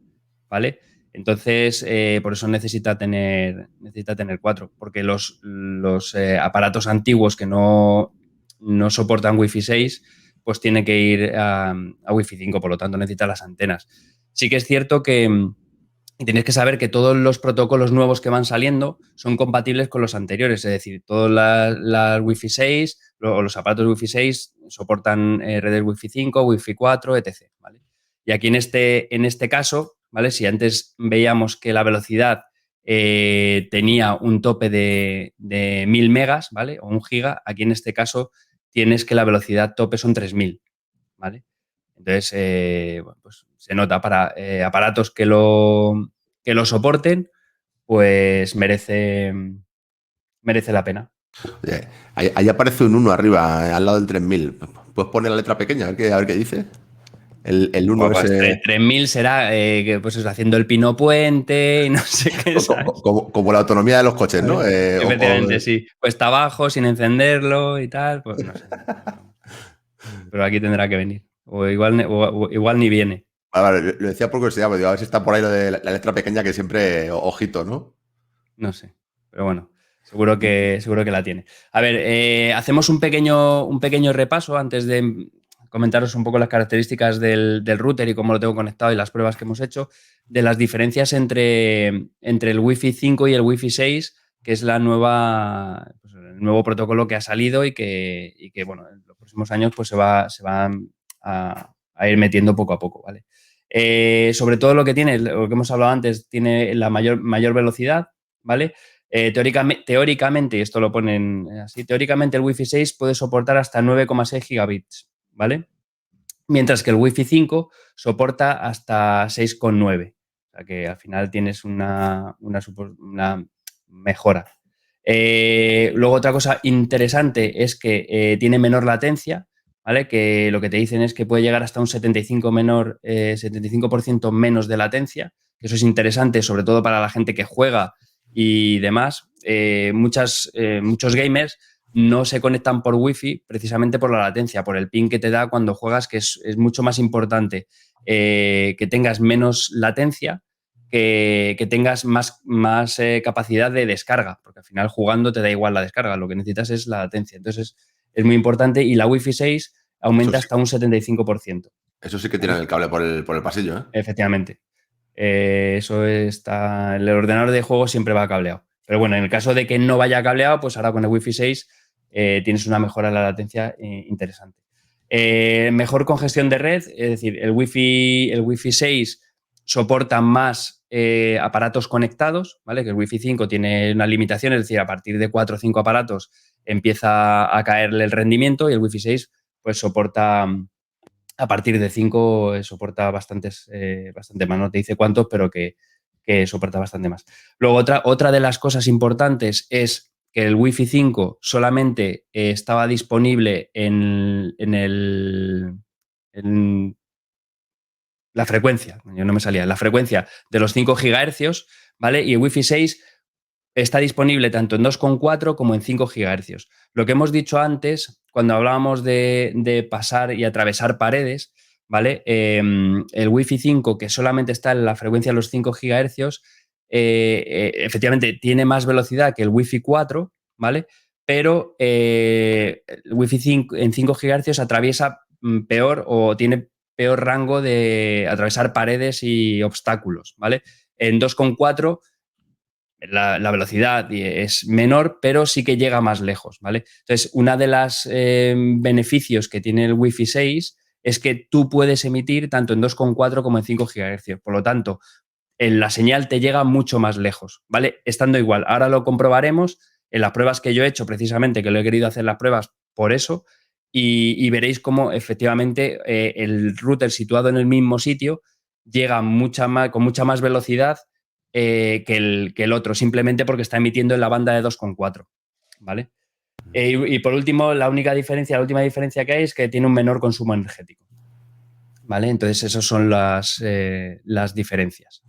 ¿vale? Entonces, por eso necesita tener 4, porque los aparatos antiguos que no soportan Wi-Fi 6, pues tiene que ir a Wi-Fi 5, por lo tanto necesita las antenas. Sí que es cierto que tenéis que saber que todos los protocolos nuevos que van saliendo son compatibles con los anteriores, es decir, todas las Wi-Fi 6 o los aparatos Wi-Fi 6 soportan redes Wi-Fi 5, Wi-Fi 4, etc. ¿Vale? Y aquí en este caso, ¿vale? Si antes veíamos que la velocidad tenía un tope de 1000 megas, ¿vale? O 1 giga, aquí en este caso tienes que la velocidad tope son 3000, ¿vale? Entonces, bueno, pues se nota para aparatos que lo soporten, pues merece la pena. Oye, ahí aparece un 1 arriba, al lado del 3000. ¿Puedes poner la letra pequeña? A ver qué dice. El 1 pues ese... 3000 será pues eso, haciendo el pino puente y no sé qué. Como la autonomía de los coches, ¿no? Efectivamente, sí. Pues está abajo sin encenderlo y tal, pues no sé. Pero aquí tendrá que venir. O igual ni viene. Vale, lo decía por curiosidad, pero digo, a ver si está por ahí lo de la letra pequeña que siempre, ojito, ¿no? No sé, pero bueno, seguro que la tiene. A ver, hacemos un pequeño repaso antes de comentaros un poco las características del router y cómo lo tengo conectado y las pruebas que hemos hecho, de las diferencias entre el Wi-Fi 5 y el Wi-Fi 6, que es el nuevo protocolo que ha salido y que bueno, en los próximos años pues se va a ir metiendo poco a poco, ¿vale? Sobre todo lo que hemos hablado antes, tiene la mayor velocidad, ¿vale? Teóricamente, esto lo ponen así, teóricamente el Wi-Fi 6 puede soportar hasta 9,6 gigabits, ¿vale? Mientras que el Wi-Fi 5 soporta hasta 6,9. O sea que al final tienes una mejora. Luego otra cosa interesante es que tiene menor latencia, ¿vale? Que lo que te dicen es que puede llegar hasta un 75% menos de latencia. Eso es interesante, sobre todo para la gente que juega y demás. Muchos gamers no se conectan por Wi-Fi precisamente por la latencia, por el ping que te da cuando juegas, que es mucho más importante que tengas menos latencia, que tengas más capacidad de descarga, porque al final jugando te da igual la descarga, lo que necesitas es la latencia. Entonces es muy importante y la Wi-Fi 6 aumenta hasta un 75%. Eso sí que tiran el cable por el pasillo, ¿eh? Efectivamente. Eso está. El ordenador de juego siempre va cableado. Pero bueno, en el caso de que no vaya cableado, pues ahora con el Wi-Fi 6 tienes una mejora en la latencia interesante. Mejor congestión de red, es decir, el Wi-Fi 6 soporta más aparatos conectados, ¿vale? Que el Wi-Fi 5 tiene una limitación, es decir, a partir de 4 o 5 aparatos empieza a caerle el rendimiento y el Wi-Fi 6 pues soporta. A partir de 5 soporta bastante más, no te dice cuántos, pero que soporta bastante más. Luego, otra de las cosas importantes es que el Wi-Fi 5 solamente estaba disponible en la frecuencia, yo no me salía, la frecuencia de los 5 GHz, ¿vale? Y el Wi-Fi 6 está disponible tanto en 2,4 como en 5 GHz. Lo que hemos dicho antes, cuando hablábamos de pasar y atravesar paredes, ¿vale? El Wi-Fi 5, que solamente está en la frecuencia de los 5 GHz, efectivamente tiene más velocidad que el Wi-Fi 4, ¿vale? Pero el Wi-Fi 5, en 5 GHz atraviesa peor o tiene peor rango de atravesar paredes y obstáculos, ¿vale? En 2,4 la velocidad es menor, pero sí que llega más lejos, ¿vale? Entonces, una de los beneficios que tiene el Wi-Fi 6 es que tú puedes emitir tanto en 2,4 como en 5 GHz. Por lo tanto, la señal te llega mucho más lejos, ¿vale? Estando igual. Ahora lo comprobaremos en las pruebas que yo he hecho, precisamente, que lo he querido hacer las pruebas por eso, y veréis cómo efectivamente el router situado en el mismo sitio llega con mucha más velocidad que el otro, simplemente porque está emitiendo en la banda de 2,4, ¿vale? Y por último, la última diferencia que hay es que tiene un menor consumo energético, ¿vale? Entonces, esas son las diferencias.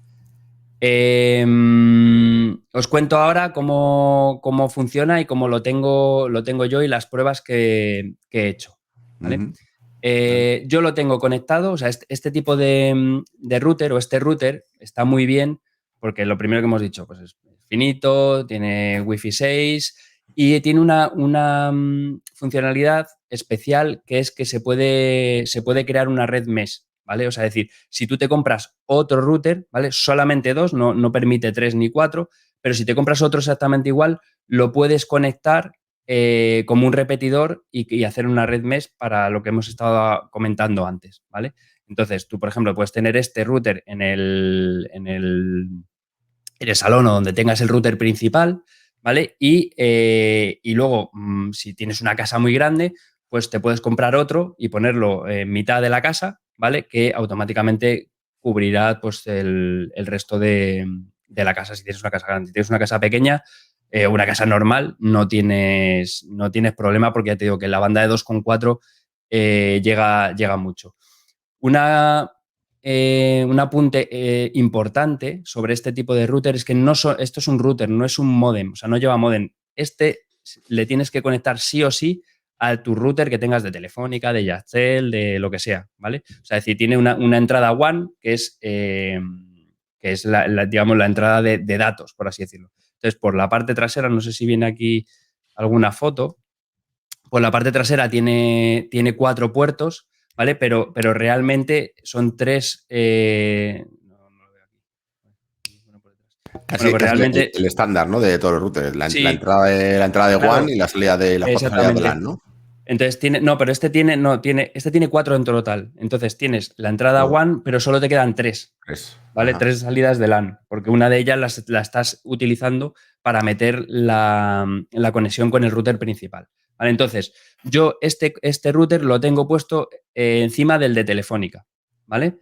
Os cuento ahora cómo funciona y cómo lo tengo yo y las pruebas que he hecho, ¿vale? Yo lo tengo conectado, o sea, este tipo de router o este router está muy bien porque lo primero que hemos dicho, pues es finito, tiene Wi-Fi 6 y tiene una funcionalidad especial que es que se puede crear una red mesh, ¿vale? O sea, es decir, si tú te compras otro router, ¿vale? Solamente 2, no permite 3 ni 4, pero si te compras otro exactamente igual, lo puedes conectar como un repetidor y hacer una red mesh para lo que hemos estado comentando antes, ¿vale? Entonces, tú, por ejemplo, puedes tener este router en el salón o donde tengas el router principal, ¿vale? Y luego, si tienes una casa muy grande, pues te puedes comprar otro y ponerlo en mitad de la casa, ¿vale? Que automáticamente cubrirá pues, el resto de la casa si tienes una casa grande. Si tienes una casa pequeña, una casa normal, no tienes problema porque ya te digo que en la banda de 2,4 llega mucho. Un apunte importante sobre este tipo de router es que esto es un router, no es un módem, o sea, no lleva módem. Le tienes que conectar sí o sí a tu router que tengas de Telefónica, de Yastel, de lo que sea, ¿vale? O sea, es decir, tiene una entrada WAN que es digamos, la entrada de datos, por así decirlo. Entonces, por la parte trasera, no sé si viene aquí alguna foto, pues la parte trasera tiene 4 puertos, ¿vale? Pero realmente son 3. No lo veo aquí. Casi, Pues casi realmente. el estándar, ¿no? De todos los routers. La Sí, entrada de WAN claro, y la salida de las 4 salidas de exactamente. LAN, ¿no? Entonces pero este tiene 4 en total. Entonces tienes la entrada Oh, WAN, pero solo te quedan 3. ¿Vale? Ajá. 3 salidas de LAN, porque una de ellas la estás utilizando para meter la conexión con el router principal. ¿Vale? Entonces, yo este router lo tengo puesto encima del de Telefónica, ¿vale?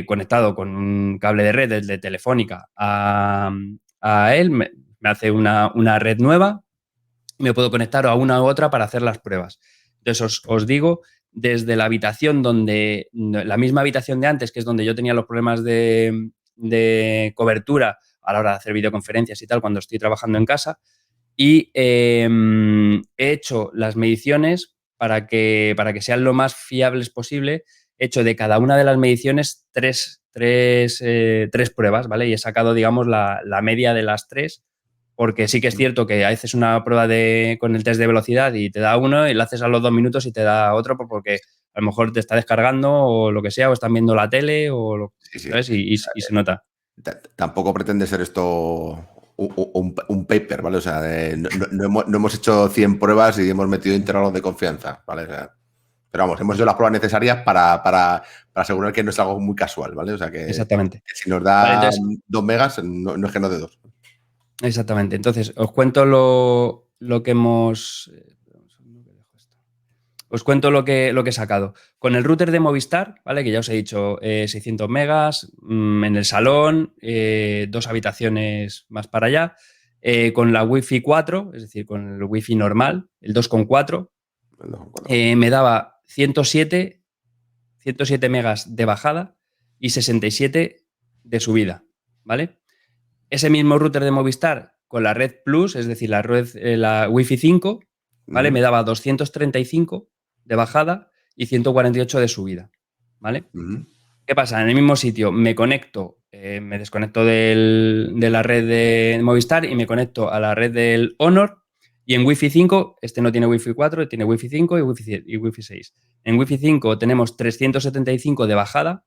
Conectado con un cable de red desde Telefónica a él. me hace una red nueva y me puedo conectar a una u otra para hacer las pruebas. Entonces, os digo, desde la habitación la misma habitación de antes, que es donde yo tenía los problemas de cobertura a la hora de hacer videoconferencias y tal, cuando estoy trabajando en casa, y he hecho las mediciones para que sean lo más fiables posible. He hecho de cada una de las mediciones tres pruebas, ¿vale? Y he sacado, digamos, la media de las tres, porque sí que es cierto que haces una prueba con el test de velocidad y te da uno y lo haces a los 2 minutos y te da otro porque a lo mejor te está descargando o lo que sea, o están viendo la tele ¿sabes? Y se nota. Tampoco pretende ser esto un paper, ¿vale? O sea, no hemos hecho 100 pruebas y hemos metido intervalos de confianza, ¿vale? O sea, pero vamos, hemos hecho las pruebas necesarias para asegurar que no es algo muy casual, ¿vale? O sea, que Exactamente. si nos da Vale, entonces, 2 megas, no es que nos dé 2. Exactamente. Entonces, os cuento lo que hemos... Os cuento lo que he sacado. Con el router de Movistar, ¿vale? Que ya os he dicho, 600 megas en el salón, 2 habitaciones más para allá. Con la Wi-Fi 4, es decir, con el Wi-Fi normal, el 2,4, me daba 107 megas de bajada y 67 de subida, ¿vale? Ese mismo router de Movistar con la red Plus, es decir, la Wi-Fi 5, ¿vale? Me daba 235 de bajada y 148 de subida, ¿vale? ¿Qué pasa? En el mismo sitio me conecto, me desconecto de la red de Movistar y me conecto a la red del Honor, y en Wi-Fi 5, este no tiene Wi-Fi 4, tiene Wi-Fi 5 y Wi-Fi 6. En Wi-Fi 5 tenemos 375 de bajada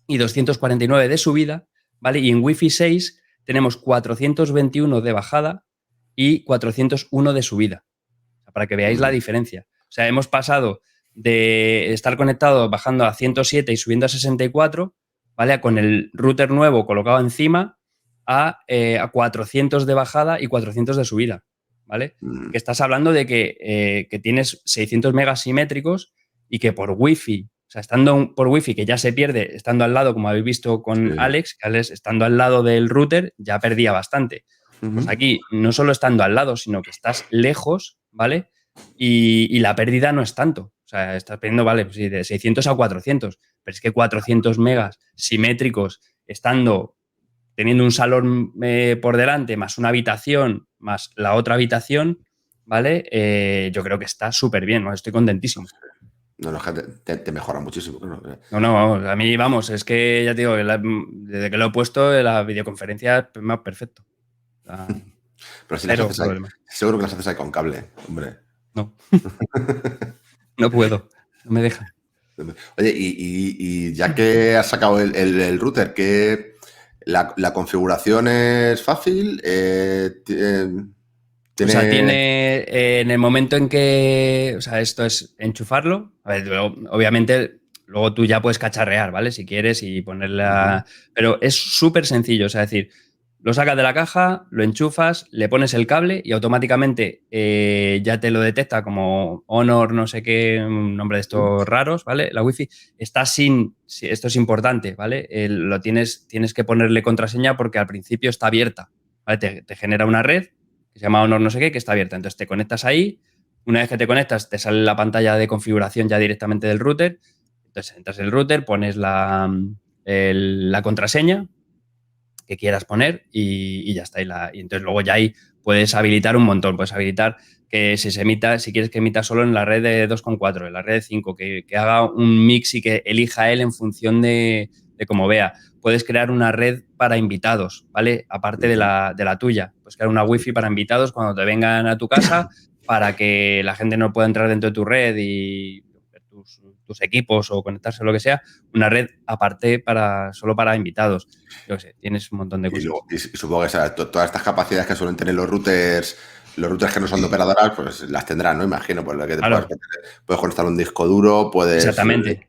y 249 de subida, ¿vale? Y en Wi-Fi 6 tenemos 421 de bajada y 401 de subida, para que veáis la diferencia. O sea, hemos pasado de estar conectado bajando a 107 y subiendo a 64, ¿vale? Con el router nuevo colocado encima a 400 de bajada y 400 de subida, ¿vale? Que estás hablando de que tienes 600 megas simétricos y que por Wi-Fi, o sea, estando por Wi-Fi, que ya se pierde, estando al lado, como habéis visto con Alex, que Alex, estando al lado del router, ya perdía bastante. Pues aquí, no solo estando al lado, sino que estás lejos, ¿vale? Y la pérdida no es tanto. O sea, estás perdiendo, vale, pues sí, de 600 a 400, pero es que 400 megas simétricos, teniendo un salón por delante, más una habitación, más la otra habitación, ¿vale? Yo creo que está súper bien, ¿no? Estoy contentísimo. No, te mejora muchísimo. No, a mí, vamos, es que ya te digo, desde que lo he puesto, la videoconferencia es más perfecto. Pero si las haces ahí, seguro que las haces ahí con cable, hombre. No. No puedo, no me dejan. Oye, y ya que has sacado el router, ¿qué la configuración es fácil? O sea, tiene en el momento en que, o sea, esto es enchufarlo. A ver, obviamente, luego tú ya puedes cacharrear, ¿vale? Si quieres y ponerla. Pero es súper sencillo, o sea, es decir, lo sacas de la caja, lo enchufas, le pones el cable y automáticamente ya te lo detecta como Honor, no sé qué, un nombre de estos raros, ¿vale? La Wi-Fi está esto es importante, ¿vale? Tienes que ponerle contraseña porque al principio está abierta, ¿vale? Te genera una red que se llama Honor no sé qué, que está abierta. Entonces te conectas ahí, una vez que te conectas te sale la pantalla de configuración ya directamente del router, entonces entras en el router, pones la contraseña que quieras poner y ya está. Y entonces luego ya ahí puedes habilitar un montón, puedes habilitar que si quieres que emita solo en la red de 2,4, en la red de 5, que haga un mix y que elija él en función de cómo vea. Puedes crear una red para invitados, ¿vale? Aparte de la tuya. Puedes crear una Wi-Fi para invitados cuando te vengan a tu casa para que la gente no pueda entrar dentro de tu red y ver tus equipos o conectarse o lo que sea. Una red aparte solo para invitados. Yo qué sé, tienes un montón de cosas. Y supongo que todas estas capacidades que suelen tener los routers que no son de operadoras, pues las tendrán, ¿no? Imagino, pues lo que claro. puedes conectar un disco duro, puedes... Exactamente.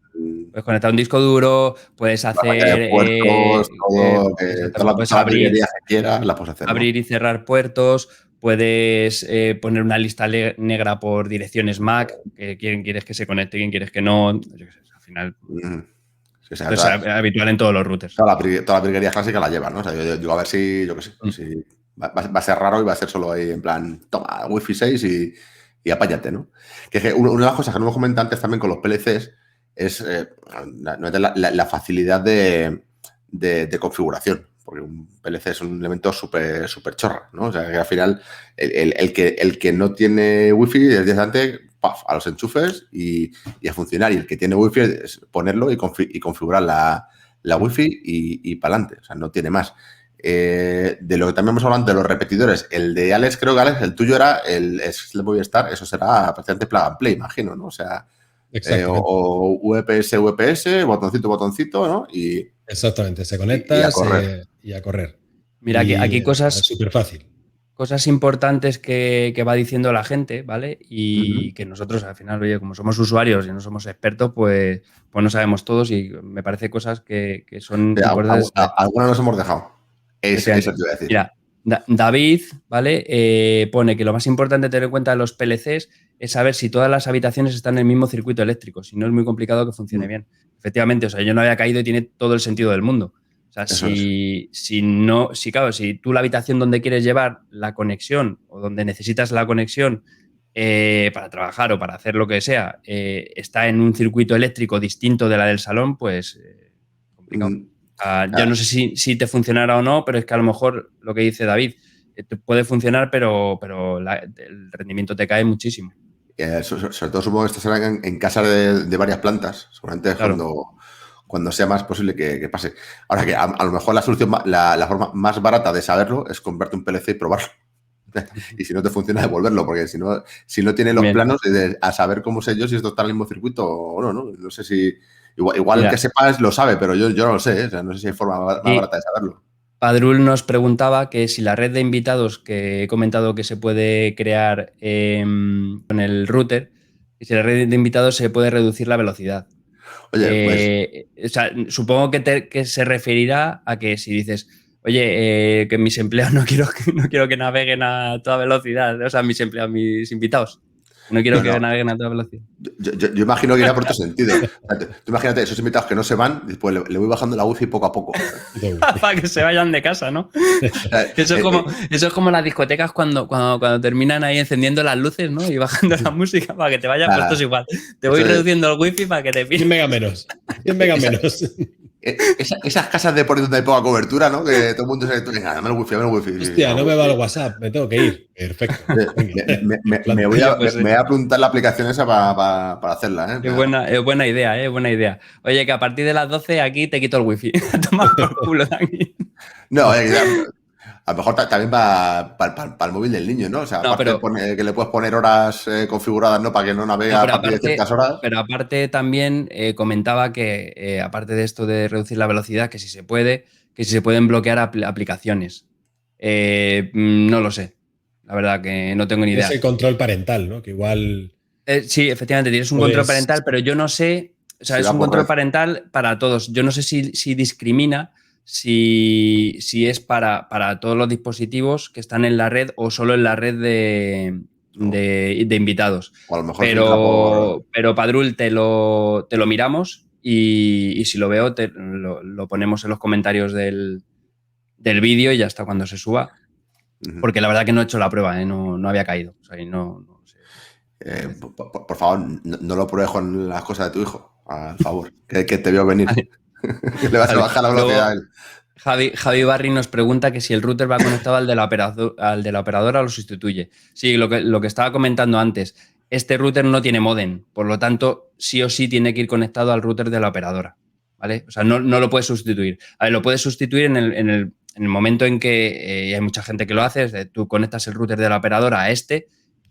Puedes conectar un disco duro, puedes hacer... puertos, puedes toda la librería que quieras, la puedes hacer, ¿no? Abrir y cerrar puertos, puedes poner una lista negra por direcciones MAC, que quién quieres que se conecte, quién quieres que no. Yo qué sé, al final... Sí, o sea, es habitual en todos los routers. Toda la virguería clásica la lleva, ¿no? O sea, yo digo, a ver si, yo qué sé, si Va a ser raro y va a ser solo ahí en plan, toma, Wi-Fi 6 y apáñate, ¿no? Que una de las cosas que no hemos comentado antes también con los PLCs es la facilidad de configuración, porque un PLC es un elemento súper chorra, ¿no? O sea, que al final el que no tiene Wi-Fi es directamente a los enchufes y a funcionar, y el que tiene Wi-Fi es ponerlo y configurar la Wi-Fi y para adelante, o sea, no tiene más. De lo que también hemos hablado de los repetidores, el de Alex, creo que Alex, el tuyo era el Movistar, eso será prácticamente plug and play, imagino, ¿no? O sea, o VPS, botoncito, ¿no? Y exactamente, se conecta y a correr. Mira, aquí cosas... Es súper fácil. Cosas importantes que va diciendo la gente, ¿vale? Y que nosotros, al final, oye, como somos usuarios y no somos expertos, pues no sabemos todos, y me parece cosas que son importantes. Algunas nos hemos dejado. Eso te iba a decir. Mira, David, ¿vale? Pone que lo más importante tener en cuenta de los PLCs es saber si todas las habitaciones están en el mismo circuito eléctrico, si no es muy complicado que funcione bien. Efectivamente, o sea, yo no había caído y tiene todo el sentido del mundo. O sea, si tú la habitación donde quieres llevar la conexión o donde necesitas la conexión para trabajar o para hacer lo que sea, está en un circuito eléctrico distinto de la del salón, pues complicado. Yo no sé si te funcionará o no, pero es que a lo mejor lo que dice David puede funcionar, pero el rendimiento te cae muchísimo. Sobre todo supongo que esto será en casas de varias plantas, seguramente claro. Cuando sea más posible que pase. Ahora que a lo mejor la solución, la forma más barata de saberlo es comprarte un PLC y probarlo. Y si no te funciona, devolverlo, porque si no tiene los planos, a saber cómo sé yo si esto está en el mismo circuito o no, ¿no? No sé si... Igual el que sepas lo sabe, pero yo no lo sé, ¿eh? O sea, no sé si hay forma más barata de saberlo. Padrul nos preguntaba que si la red de invitados que he comentado que se puede crear con el router, si la red de invitados se puede reducir la velocidad. Oye, o sea, supongo que se referirá a que si dices, oye, que mis empleados no quiero que naveguen a toda velocidad, o sea, mis invitados. No quiero que naveguen a toda velocidad. Yo imagino que irá por otro sentido. Tú imagínate, esos invitados que no se van, después le voy bajando la wifi poco a poco. Para que se vayan de casa, ¿no? Eso es como las discotecas cuando terminan ahí encendiendo las luces, ¿no? Y bajando la música para que te vayas, pues esto es igual. Te voy reduciendo el wifi para que te pilles. 100 mega menos. 100 mega menos. Esas casas de por donde hay poca cobertura, ¿no? Que todo el mundo se venga, dame el wifi. Hostia, no me va el WhatsApp, me tengo que ir. Perfecto. Me voy a apuntar la aplicación esa para hacerla, ¿eh? Es buena idea, buena idea. Oye, que a partir de las 12 aquí te quito el wifi. Toma por culo de aquí. No, a lo mejor también para el móvil del niño, ¿no? O sea, no, aparte que le puedes poner horas configuradas, ¿no? Para que no navegue a partir de ciertas horas. Pero aparte también comentaba que, aparte de esto de reducir la velocidad, que si se pueden bloquear aplicaciones. No lo sé. La verdad que no tengo ni idea. Es el control parental, ¿no? Que igual... sí, efectivamente, tienes un control parental, pero yo no sé... O sea, es un control parental para todos. Yo no sé si discrimina... Si es para todos los dispositivos que están en la red o solo en la red de invitados. O a lo mejor pero Padrul, te lo miramos y si lo veo lo ponemos en los comentarios del vídeo y ya está cuando se suba. Porque la verdad que no he hecho la prueba, no había caído. O sea, no sé. Por favor, no lo pruebes con las cosas de tu hijo, al favor, que te veo venir. Que le vas a bajar la velocidad a él. Javi Barry nos pregunta que si el router va conectado al de la operadora o lo sustituye. Sí, lo que estaba comentando antes. Este router no tiene módem, por lo tanto, sí o sí tiene que ir conectado al router de la operadora, ¿vale? O sea, no lo puedes sustituir. A ver, lo puedes sustituir en el momento en que hay mucha gente que lo hace, es de, tú conectas el router de la operadora a este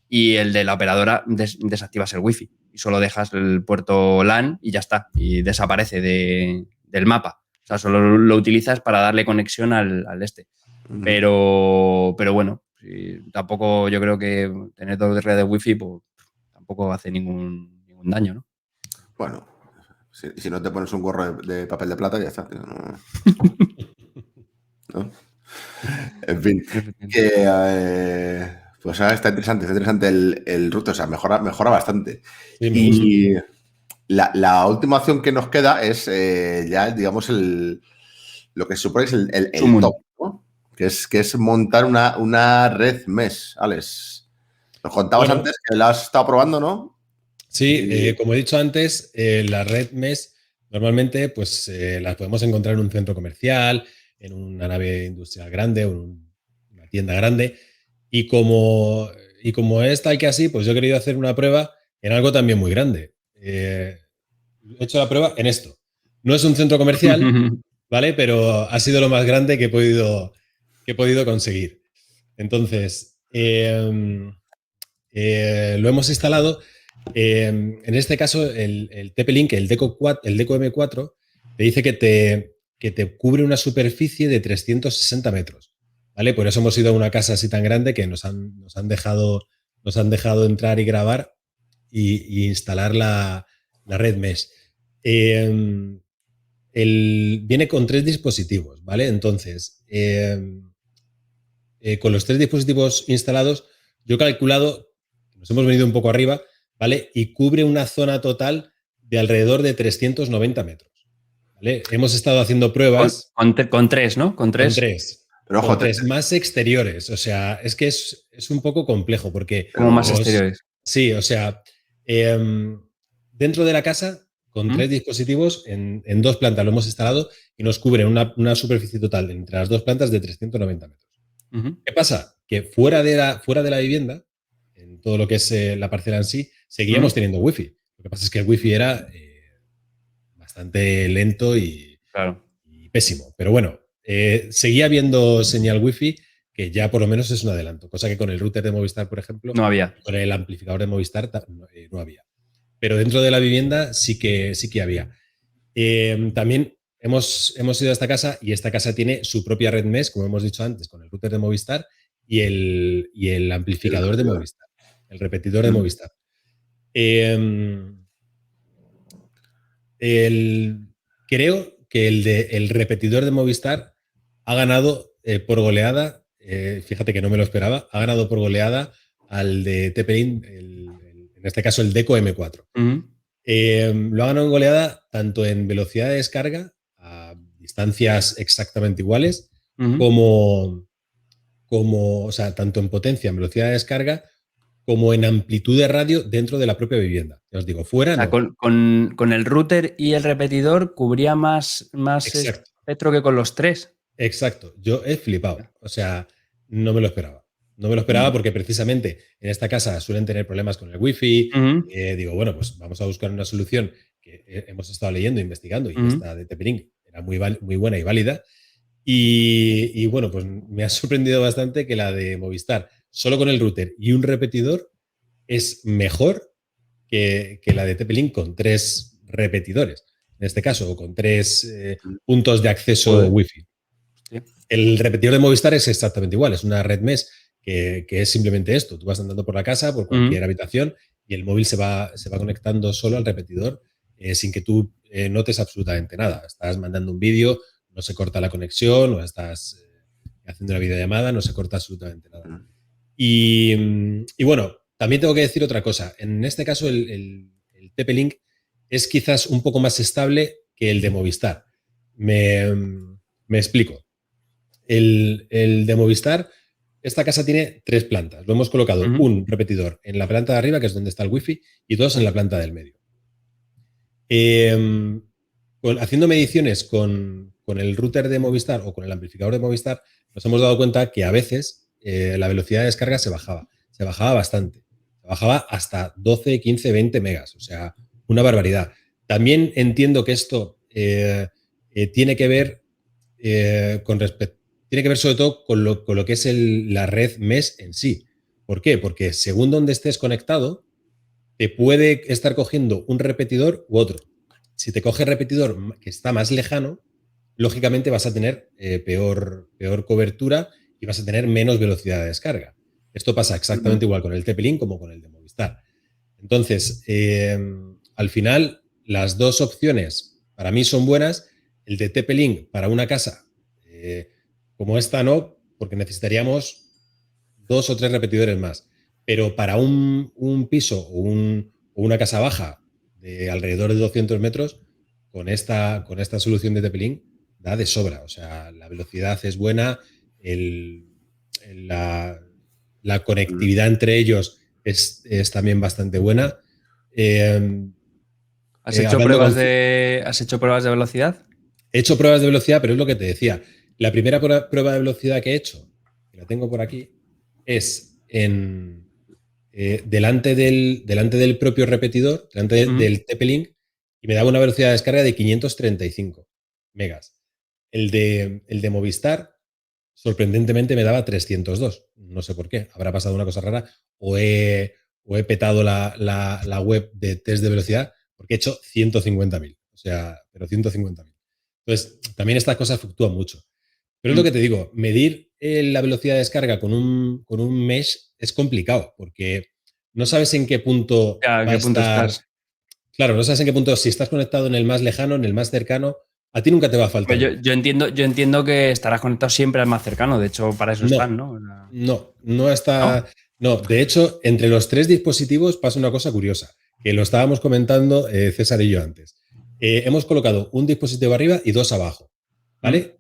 y el de la operadora desactivas el wifi y solo dejas el puerto LAN y ya está, y desaparece del mapa. O sea, solo lo utilizas para darle conexión al este. Pero bueno, tampoco yo creo que tener dos redes de wifi pues, tampoco hace ningún daño, ¿no? Bueno, si no te pones un gorro de papel de plata, ya está. ¿No? En fin, pues ahora está interesante el router, o sea, mejora bastante. Sí, y la última opción que nos queda es ya, digamos, lo que se supone es el top, ¿no? que es montar una red mesh, Alex. Nos contabas antes que la has estado probando, ¿no? Sí, como he dicho antes, la red mesh normalmente pues, las podemos encontrar en un centro comercial, en una nave industrial grande o en una tienda grande. Y como es tal que así, pues yo he querido hacer una prueba en algo también muy grande. He hecho la prueba en esto. No es un centro comercial, ¿vale? Pero ha sido lo más grande que he podido conseguir. Entonces, lo hemos instalado. En este caso, el TP-Link, el Deco M4, te dice que te cubre una superficie de 360 metros. ¿Vale? Por eso hemos ido a una casa así tan grande que nos han dejado entrar y grabar y instalar la red mesh. Viene con 3 dispositivos, ¿vale? Entonces, con los 3 dispositivos instalados, yo he calculado, nos hemos venido un poco arriba, ¿vale? Y cubre una zona total de alrededor de 390 metros. ¿Vale? Hemos estado haciendo pruebas. Con 3, ¿no? Con 3. Con 3. Pero ojo, con 3 más exteriores. O sea, es que es un poco complejo porque... ¿Cómo más exteriores? Sí, o sea, dentro de la casa, con 3 dispositivos, en 2 plantas lo hemos instalado y nos cubre una superficie total entre las 2 plantas de 390 metros. ¿Qué pasa? Que fuera de la vivienda, en todo lo que es la parcela en sí, seguíamos teniendo wifi. Lo que pasa es que el wifi era bastante lento y pésimo. Pero bueno, seguía habiendo señal wifi, que ya por lo menos es un adelanto. Cosa que con el router de Movistar, por ejemplo, no había. Con el amplificador de Movistar no había. Pero dentro de la vivienda sí que había. También hemos ido a esta casa y esta casa tiene su propia red mesh, como hemos dicho antes, con el router de Movistar y el amplificador de Movistar, el repetidor de Movistar. Creo que el repetidor de Movistar ha ganado por goleada, fíjate que no me lo esperaba, ha ganado por goleada al de TP-Link, en este caso el Deco M4. Lo ha ganado en goleada tanto en velocidad de descarga a distancias exactamente iguales, como, o sea, tanto en potencia, en velocidad de descarga, como en amplitud de radio dentro de la propia vivienda. Ya os digo, fuera o sea, no. Con el router y el repetidor cubría más espectro que con los 3. Exacto. Yo he flipado. O sea, no me lo esperaba. No me lo esperaba porque precisamente en esta casa suelen tener problemas con el wifi. Digo, bueno, pues vamos a buscar una solución que hemos estado leyendo, investigando, y esta de TP-Link era muy buena y válida. Y bueno, pues me ha sorprendido bastante que la de Movistar, solo con el router y un repetidor, es mejor que la de TP-Link con 3 repetidores, en este caso, o con 3 puntos de acceso Wi-Fi. Sí. El repetidor de Movistar es exactamente igual, es una red mesh que es simplemente esto. Tú vas andando por la casa, por cualquier habitación, y el móvil se va conectando solo al repetidor sin que tú notes absolutamente nada. Estás mandando un vídeo, no se corta la conexión, o estás haciendo una videollamada, no se corta absolutamente nada. Y bueno, también tengo que decir otra cosa. En este caso, el TP-Link es quizás un poco más estable que el de Movistar. Me explico. El de Movistar, esta casa tiene 3 plantas. Lo hemos colocado un repetidor en la planta de arriba, que es donde está el wifi, y 2 en la planta del medio. Haciendo mediciones con el router de Movistar o con el amplificador de Movistar, nos hemos dado cuenta que a veces la velocidad de descarga se bajaba. Se bajaba bastante. Se bajaba hasta 12, 15, 20 megas. O sea, una barbaridad. También entiendo que esto tiene que ver tiene que ver sobre todo con lo que es la red mesh en sí. ¿Por qué? Porque según donde estés conectado, te puede estar cogiendo un repetidor u otro. Si te coge repetidor que está más lejano, lógicamente vas a tener peor cobertura y vas a tener menos velocidad de descarga. Esto pasa exactamente igual con el TP-Link como con el de Movistar. Entonces, al final, las 2 opciones para mí son buenas. El de TP-Link para una casa como esta no, porque necesitaríamos 2 o 3 repetidores más. Pero para un piso o una casa baja de alrededor de 200 metros, con esta solución de TP-Link da de sobra. O sea, la velocidad es buena, la conectividad entre ellos es también bastante buena. ¿Has hecho pruebas de velocidad? He hecho pruebas de velocidad, pero es lo que te decía. La primera prueba de velocidad que he hecho, que la tengo por aquí, es delante del propio repetidor, delante del TP-Link, y me daba una velocidad de descarga de 535 megas. El de Movistar, sorprendentemente, me daba 302. No sé por qué. Habrá pasado una cosa rara o he petado la web de test de velocidad porque he hecho 150.000. O sea, pero 150.000. Entonces, también estas cosas fluctúan mucho. Pero es lo que te digo, medir la velocidad de descarga con un mesh es complicado porque no sabes en qué punto va a estar. Estás. Claro, no sabes en qué punto, si estás conectado en el más lejano, en el más cercano, a ti nunca te va a faltar. Yo entiendo que estarás conectado siempre al más cercano, de hecho, para eso están, ¿no? No está. No, de hecho, entre los 3 dispositivos pasa una cosa curiosa, que lo estábamos comentando César y yo antes. Hemos colocado un dispositivo arriba y 2 abajo, ¿vale?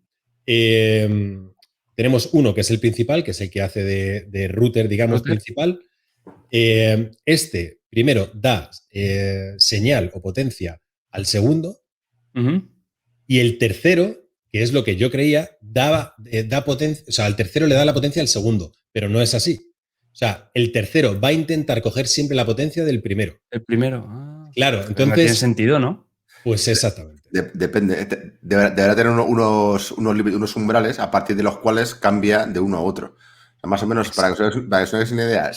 Tenemos uno que es el principal, que es el que hace de router, digamos, principal. Primero da señal o potencia al segundo, y el tercero, que es lo que yo creía, da potencia, o sea, al tercero le da la potencia al segundo, pero no es así. O sea, el tercero va a intentar coger siempre la potencia del primero. El primero. Claro, entonces. No tiene sentido, ¿no? Pues exactamente. Depende. Deberá tener unos umbrales a partir de los cuales cambia de uno a otro. O sea, más o menos, para que os hagáis una idea,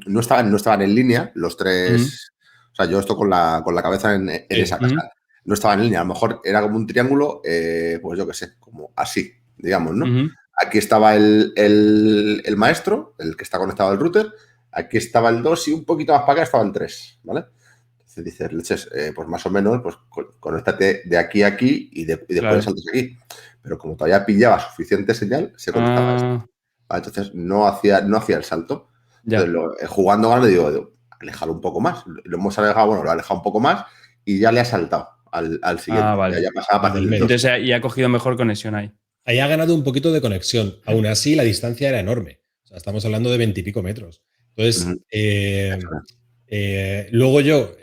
no estaban en línea los 3. O sea, yo estoy con la cabeza en esa casa. No estaban en línea. A lo mejor era como un triángulo, pues yo qué sé, como así, digamos, ¿no? Aquí estaba el maestro, el que está conectado al router. Aquí estaba el 2 y un poquito más para acá estaba el 3, ¿vale? Entonces dices, leches, pues más o menos, pues conéctate de aquí a aquí y después saltas aquí. Pero como todavía pillaba suficiente señal, se conectaba esto. Entonces no hacía el salto. Entonces, jugando ahora le digo, aléjalo un poco más. Lo hemos alejado, lo ha alejado un poco más y ya le ha saltado al siguiente. Vale. Ya pasaba para el medio. Entonces ya ha cogido mejor conexión ahí. Ahí ha ganado un poquito de conexión. Aún así, la distancia era enorme. O sea, estamos hablando de 20 y pico metros. Entonces, luego yo,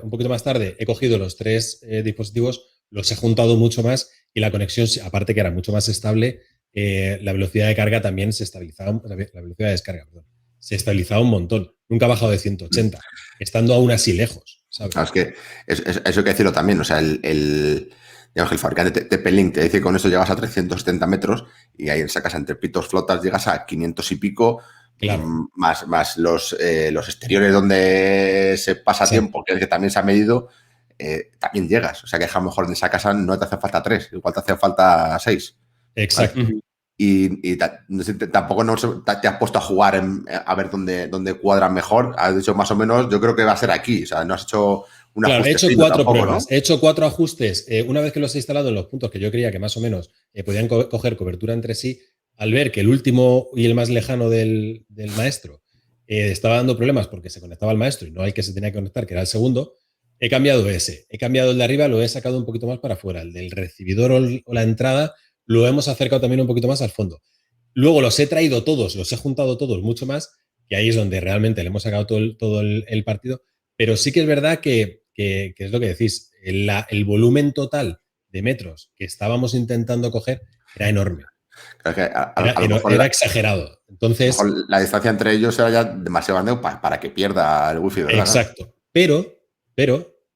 un poquito más tarde, he cogido los 3 dispositivos, los he juntado mucho más y la conexión, aparte que era mucho más estable, la velocidad de carga también se estabilizaba, la velocidad de descarga, perdón, se estabilizaba un montón. Nunca ha bajado de 180, estando aún así lejos, ¿sabes? Claro, es que eso hay que decirlo también. O sea, digamos que el fabricante TP-Link te dice que con eso llegas a 370 metros y ahí en esa casa entre pitos flotas llegas a 500 y pico. Claro. Más los exteriores donde se pasa tiempo, que es que también se ha medido, también llegas. O sea que a lo mejor en esa casa no te hace falta 3, igual te hace falta 6. Exacto. ¿Vale? Y tampoco te has puesto a jugar a ver dónde cuadran mejor. Has dicho más o menos, yo creo que va a ser aquí. O sea, no has hecho un ajuste. He hecho 4 pruebas. ¿No? He hecho 4 ajustes. Una vez que los he instalado en los puntos que yo creía que más o menos podían coger cobertura entre sí, al ver que el último y el más lejano del maestro estaba dando problemas porque se conectaba al maestro y no al que se tenía que conectar, que era el segundo, he cambiado ese. He cambiado el de arriba, lo he sacado un poquito más para afuera. El del recibidor o la entrada lo hemos acercado también un poquito más al fondo. Luego los he traído todos, los he juntado todos mucho más, que ahí es donde realmente le hemos sacado todo el partido. Pero sí que es verdad que es lo que decís, el volumen total de metros que estábamos intentando coger era enorme. Claro que era exagerado. Entonces, la distancia entre ellos era ya demasiado grande para que pierda el wifi, ¿verdad? Exacto. Pero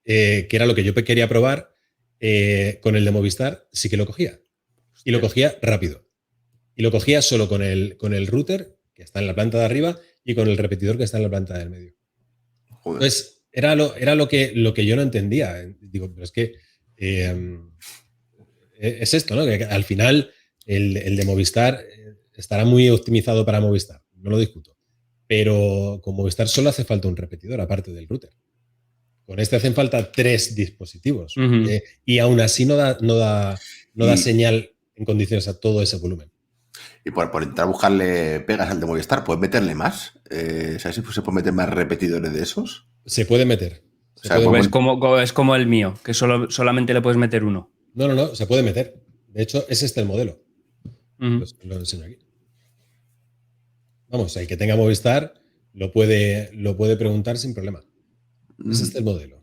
que era lo que yo quería probar, con el de Movistar sí que lo cogía. Y lo cogía rápido. Y lo cogía solo con el router, que está en la planta de arriba, y con el repetidor, que está en la planta del medio. Joder. Entonces, era lo que yo no entendía. Digo, pero es que es esto, ¿no? Que al final el de Movistar estará muy optimizado para Movistar, no lo discuto. Pero con Movistar solo hace falta un repetidor, aparte del router. Con este hacen falta 3 dispositivos. Y aún así no da señal en condiciones a todo ese volumen. Y por intentar buscarle pegas al de Movistar, ¿puedes meterle más? ¿Sabes si se puede meter más repetidores de esos? Se puede meter. Es como el mío, que solamente le puedes meter uno. No, se puede meter. De hecho, es el modelo. Lo enseño aquí. vamos, el que tenga Movistar lo puede preguntar sin problema. Es este el modelo.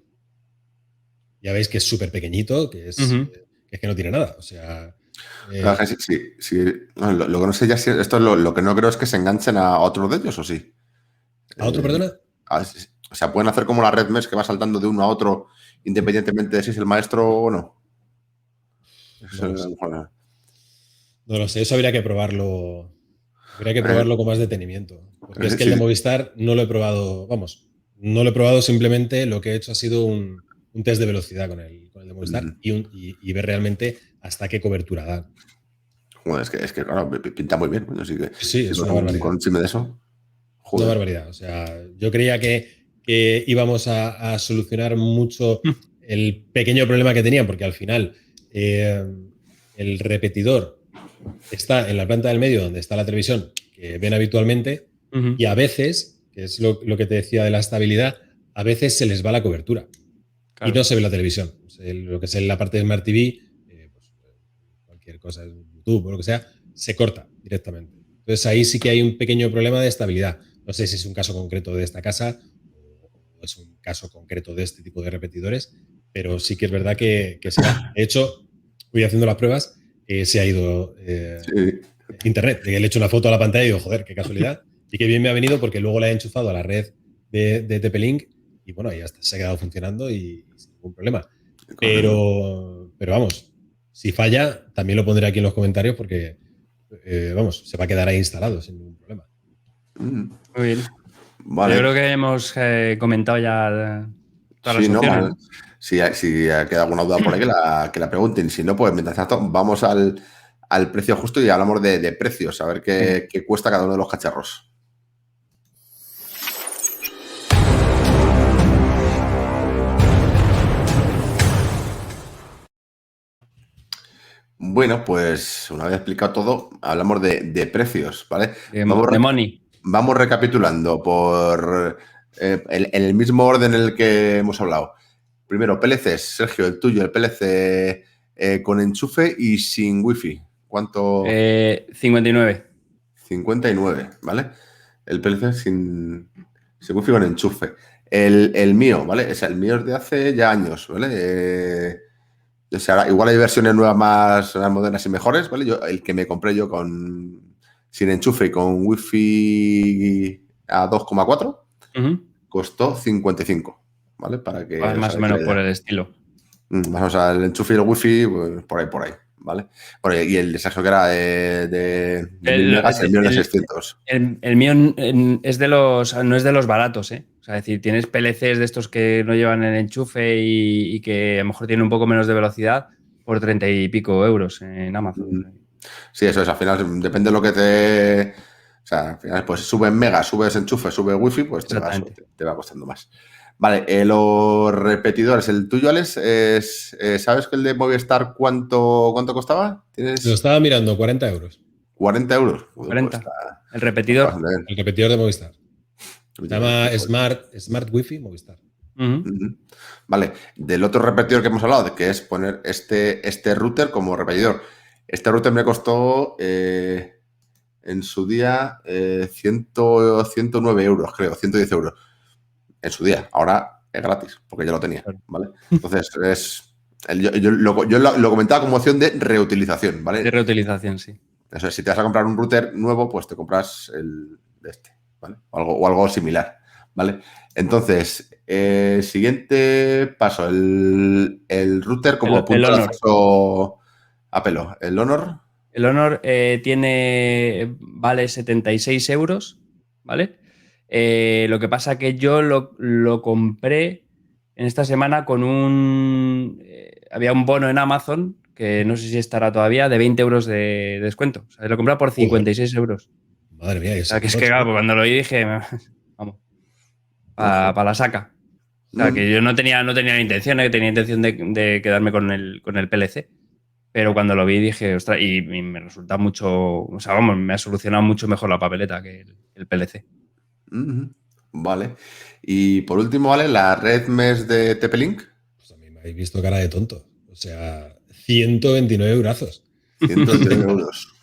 Ya veis que es súper pequeñito, que es que no tiene nada. O sea. Sí. No, lo que no sé ya si esto es lo que no creo es que se enganchen a otro de ellos, ¿o sí? ¿A otro, perdona? O sea, pueden hacer como la red MES que va saltando de uno a otro independientemente de si es el maestro o no. No lo sé, eso habría que probarlo. Habría que probarlo con más detenimiento. Porque es que el de Movistar no lo he probado, vamos, no lo he probado, simplemente lo que he hecho ha sido un test de velocidad con el de Movistar y ver realmente hasta qué cobertura da. Bueno, es que claro, pinta muy bien. Bueno, sí, es una barbaridad. Con un chisme de eso. Joder. Una barbaridad. O sea, yo creía que íbamos a solucionar mucho el pequeño problema que tenían, porque al final el repetidor está en la planta del medio donde está la televisión que ven habitualmente y a veces, que es lo que te decía de la estabilidad, a veces se les va la cobertura y no se ve la televisión. O sea, lo que es en la parte de Smart TV, pues, cualquier cosa, YouTube o lo que sea, se corta directamente. Entonces ahí sí que hay un pequeño problema de estabilidad. No sé si es un caso concreto de esta casa o es un caso concreto de este tipo de repetidores, pero sí que es verdad que se va. De hecho, voy haciendo las pruebas, se ha ido internet. Le he hecho una foto a la pantalla y digo, joder, qué casualidad. Y qué bien me ha venido porque luego la he enchufado a la red de TP-Link y bueno, ahí hasta se ha quedado funcionando y sin ningún problema. Pero vamos, si falla, también lo pondré aquí en los comentarios porque, vamos, se va a quedar ahí instalado sin ningún problema. Muy bien. Vale. Yo creo que hemos comentado ya todas las opciones. No, si queda alguna duda por ahí, que la pregunten. Si no, pues mientras tanto, vamos al precio justo y hablamos de precios, a ver qué cuesta cada uno de los cacharros. Bueno, pues una vez explicado todo, hablamos de precios, ¿vale? De money. Vamos recapitulando por en el mismo orden en el que hemos hablado. Primero, PLCs. Sergio, el tuyo, el PLC con enchufe y sin wifi. ¿Cuánto? 59. 59, ¿vale? El PLC sin wifi con enchufe. El mío, ¿vale? O sea, el mío es de hace ya años, ¿vale? O sea, igual hay versiones nuevas más modernas y mejores, ¿vale? El que me compré yo sin enchufe y con wifi a 2,4 costó 55, ¿vale? Para que más o menos por el estilo. O sea, el enchufe y el wifi, pues, por ahí, ¿vale? Y el Saxo que era de 1000 megas, el mío es de 600. El mío no es de los baratos, ¿eh? O sea, es decir, tienes PLCs de estos que no llevan el enchufe y que a lo mejor tienen un poco menos de velocidad por 30 y pico euros en Amazon. Sí, eso es. Al final depende de lo que te... O sea, al final, pues subes megas, subes enchufe, subes wifi, pues te va costando más. Vale, los repetidores. El tuyo, Alex, ¿sabes que el de Movistar cuánto costaba? Lo estaba mirando, 40 euros. 40 euros. 40. Pues el repetidor. El repetidor de Movistar. Se llama Smart Wi-Fi Movistar. Vale, del otro repetidor que hemos hablado, que es poner este router como repetidor. Este router me costó en su día 109 euros, creo, 110 euros. En su día. Ahora es gratis, porque ya lo tenía, ¿vale? Entonces, yo lo comentaba como opción de reutilización, ¿vale? De reutilización, sí. Eso es, si te vas a comprar un router nuevo, pues te compras el de este, ¿vale? O algo similar, ¿vale? Entonces, siguiente paso, el router como punto de acceso a pelo. ¿El Honor? El Honor vale 76 euros, ¿vale? Lo que pasa que yo lo compré en esta semana con había un bono en Amazon, que no sé si estará todavía, de 20 euros de descuento. O sea, lo compré por 56 euros. Madre mía. O sea, que es que, claro, cuando lo oí dije, vamos, para la saca. O sea, que yo no tenía la intención, tenía intención de quedarme con el PLC. Pero cuando lo vi dije, ostras, y me resulta mucho, o sea, vamos, me ha solucionado mucho mejor la papeleta que el PLC. Vale. Y por último, ¿vale? La red MES de TP-Link. Pues a mí me habéis visto cara de tonto. O sea, 129 eurazos. 129 euros.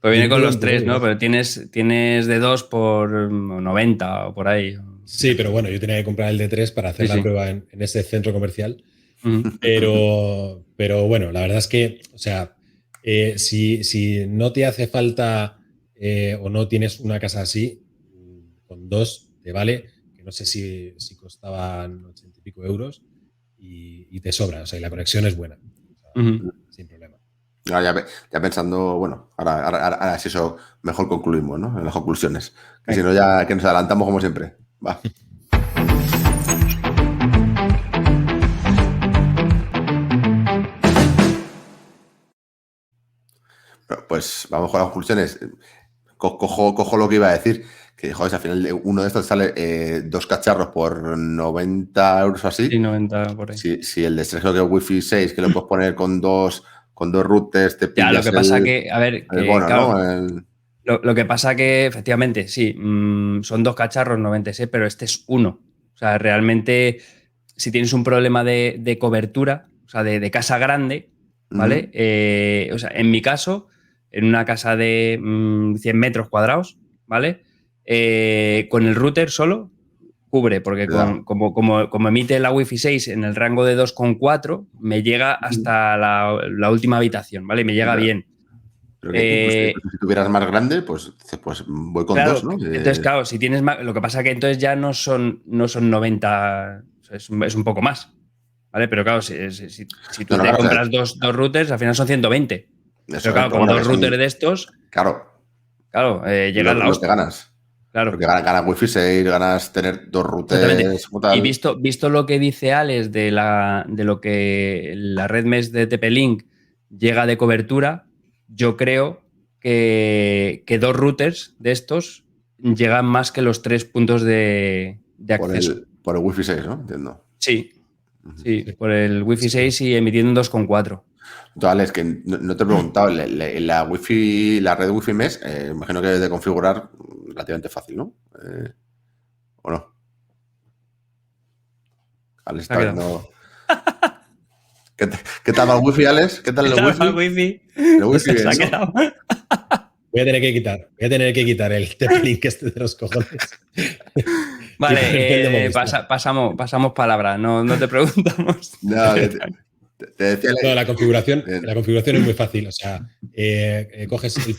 Pues viene Yo con creo los que 3, ¿no? igual. Pero tienes de 2 por 90 o por ahí. Sí, pero bueno, yo tenía que comprar el de 3 para hacer Sí, la sí. prueba en ese centro comercial. Ujú. Pero bueno, la verdad es que, o sea, si no te hace falta o no tienes una casa así, con 2 te vale, que no sé si costaban 80 y pico euros y te sobra, o sea, y la conexión es buena, o sea, Ujú. sin problema. Ahora ya pensando, bueno, ahora si eso mejor concluimos, ¿no? En las conclusiones. Que si Venga. no, ya que nos adelantamos como siempre. Va. Bueno, pues vamos con las conclusiones. Cojo lo que iba a decir. Que, joder, si al final uno de estos sale 2 cacharros por 90 euros o Sí, así. 90 por ahí. Si el de Sergio que es Wi-Fi 6, que lo puedes poner con dos routers, te Ya, lo pillas que pasa que, a ver, el que bono, claro, ¿no? lo que pasa que efectivamente, sí, son 2 cacharros 96, pero este es uno. O sea, realmente, si tienes un problema de cobertura, o sea, de casa grande, ¿vale? Ujú. O sea, en mi caso, en una casa de 100 metros cuadrados, ¿vale? Con el router solo cubre, porque Cuidado. como emite la Wi-Fi 6 en el rango de 2,4, me llega hasta la última habitación, ¿vale? Me llega bien. Pero que Eh, incluso si tuvieras más grande, pues voy con 2, Claro, ¿no? entonces, claro, si tienes más, lo que pasa que entonces ya no son 90, o sea, es un poco más, ¿vale? Pero claro, si No, tú no, te claro, o sea, compras dos routers, al final son 120. Pero eso es, claro, pero con bueno, dos que son, routers de estos, claro, claro, llegas la lo que hostia, ganas. claro. Porque ganas Wi-Fi 6, ganas tener 2 Exactamente. routers como Y tal. visto lo que dice Alex de lo que la red mesh de TP-Link llega de cobertura, yo creo que 2 routers de estos llegan más que los 3 puntos de acceso. Por el Wi-Fi 6, ¿no? Entiendo. Sí, Ujú. sí, Sí, por el Wi-Fi sí. 6 y emitiendo en 2,4. Entonces, es que no te he preguntado, la Wi-Fi, la red Wi-Fi Mesh, imagino que es de configurar relativamente fácil, ¿no? ¿O no? Alex Se ha está quedado. viendo. ¿Qué tal va el Wi-Fi, Alex? ¿Qué tal ¿Qué el tal va el Wi-Fi? Wi-Fi? El Wi-Fi Se bien, ha ¿no? quedado. Voy a tener que quitar el TP-Link este de los cojones y ponerme el de Vale, Movistar. pasamos palabra, no te preguntamos. No, que te decía. No, la configuración, Bien. la configuración es muy fácil. O sea, coges el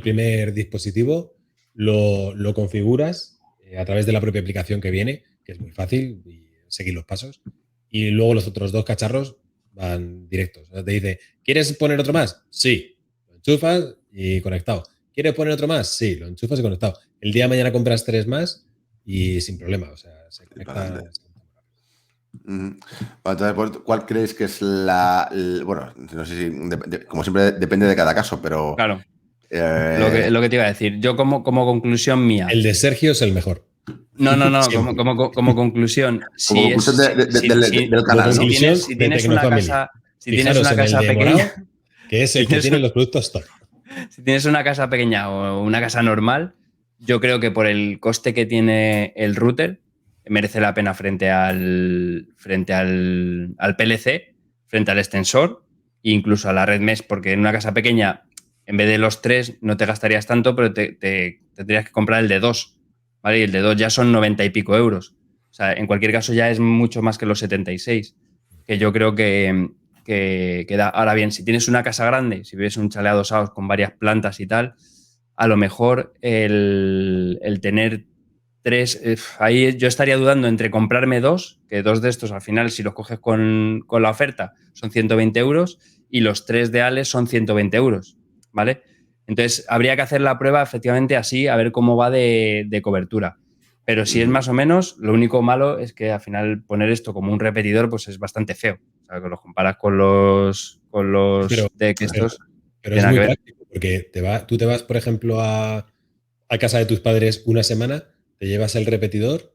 primer dispositivo, lo configuras a través de la propia aplicación que viene, que es muy fácil, y seguir los pasos. Y luego los otros 2 cacharros van directos. O sea, te dice, ¿quieres poner otro más? Sí. Lo enchufas y conectado. ¿Quieres poner otro más? Sí, lo enchufas y conectado. El día de mañana compras 3 más y sin problema. O sea, se Y para conecta. adelante. Ujú. Vale, entonces, ¿cuál creéis que es bueno, no sé si, como siempre, depende de cada caso, pero Claro, eh, lo que te iba a decir. Yo como conclusión mía. El de Sergio es el mejor. No, Siempre. como conclusión, como si conclusión es, del Como canal, ¿no? conclusión si de tienes una Tecnofamily. casa, si tienes Fijaros una en el casa de pequeña, morado, que es si el que tienes, tiene los productos top. si tienes una casa pequeña o una casa normal, yo creo que por el coste que tiene el router, merece la pena frente al PLC, frente al extensor e incluso a la red mesh, porque en una casa pequeña, en vez de los 3, no te gastarías tanto, pero te tendrías que comprar el de 2, ¿vale? Y el de 2 ya son 90 y pico euros. O sea, en cualquier caso ya es mucho más que los 76, que yo creo que da. Ahora bien, si tienes una casa grande, si vives en un chalet adosados con varias plantas y tal, a lo mejor el tener 3, ahí yo estaría dudando entre comprarme 2, que 2 de estos al final, si los coges con la oferta, son 120 euros, y los 3 de Alex son 120 euros, ¿vale? Entonces, habría que hacer la prueba efectivamente así, a ver cómo va de cobertura. Pero si es Ujú. más o menos, lo único malo es que al final poner esto como un repetidor pues es bastante feo. O sea, que los comparas con Pero, los deck pero, estos, pero es tiene nada muy que ver. práctico, porque tú te vas, por ejemplo, a casa de tus padres una semana, te llevas el repetidor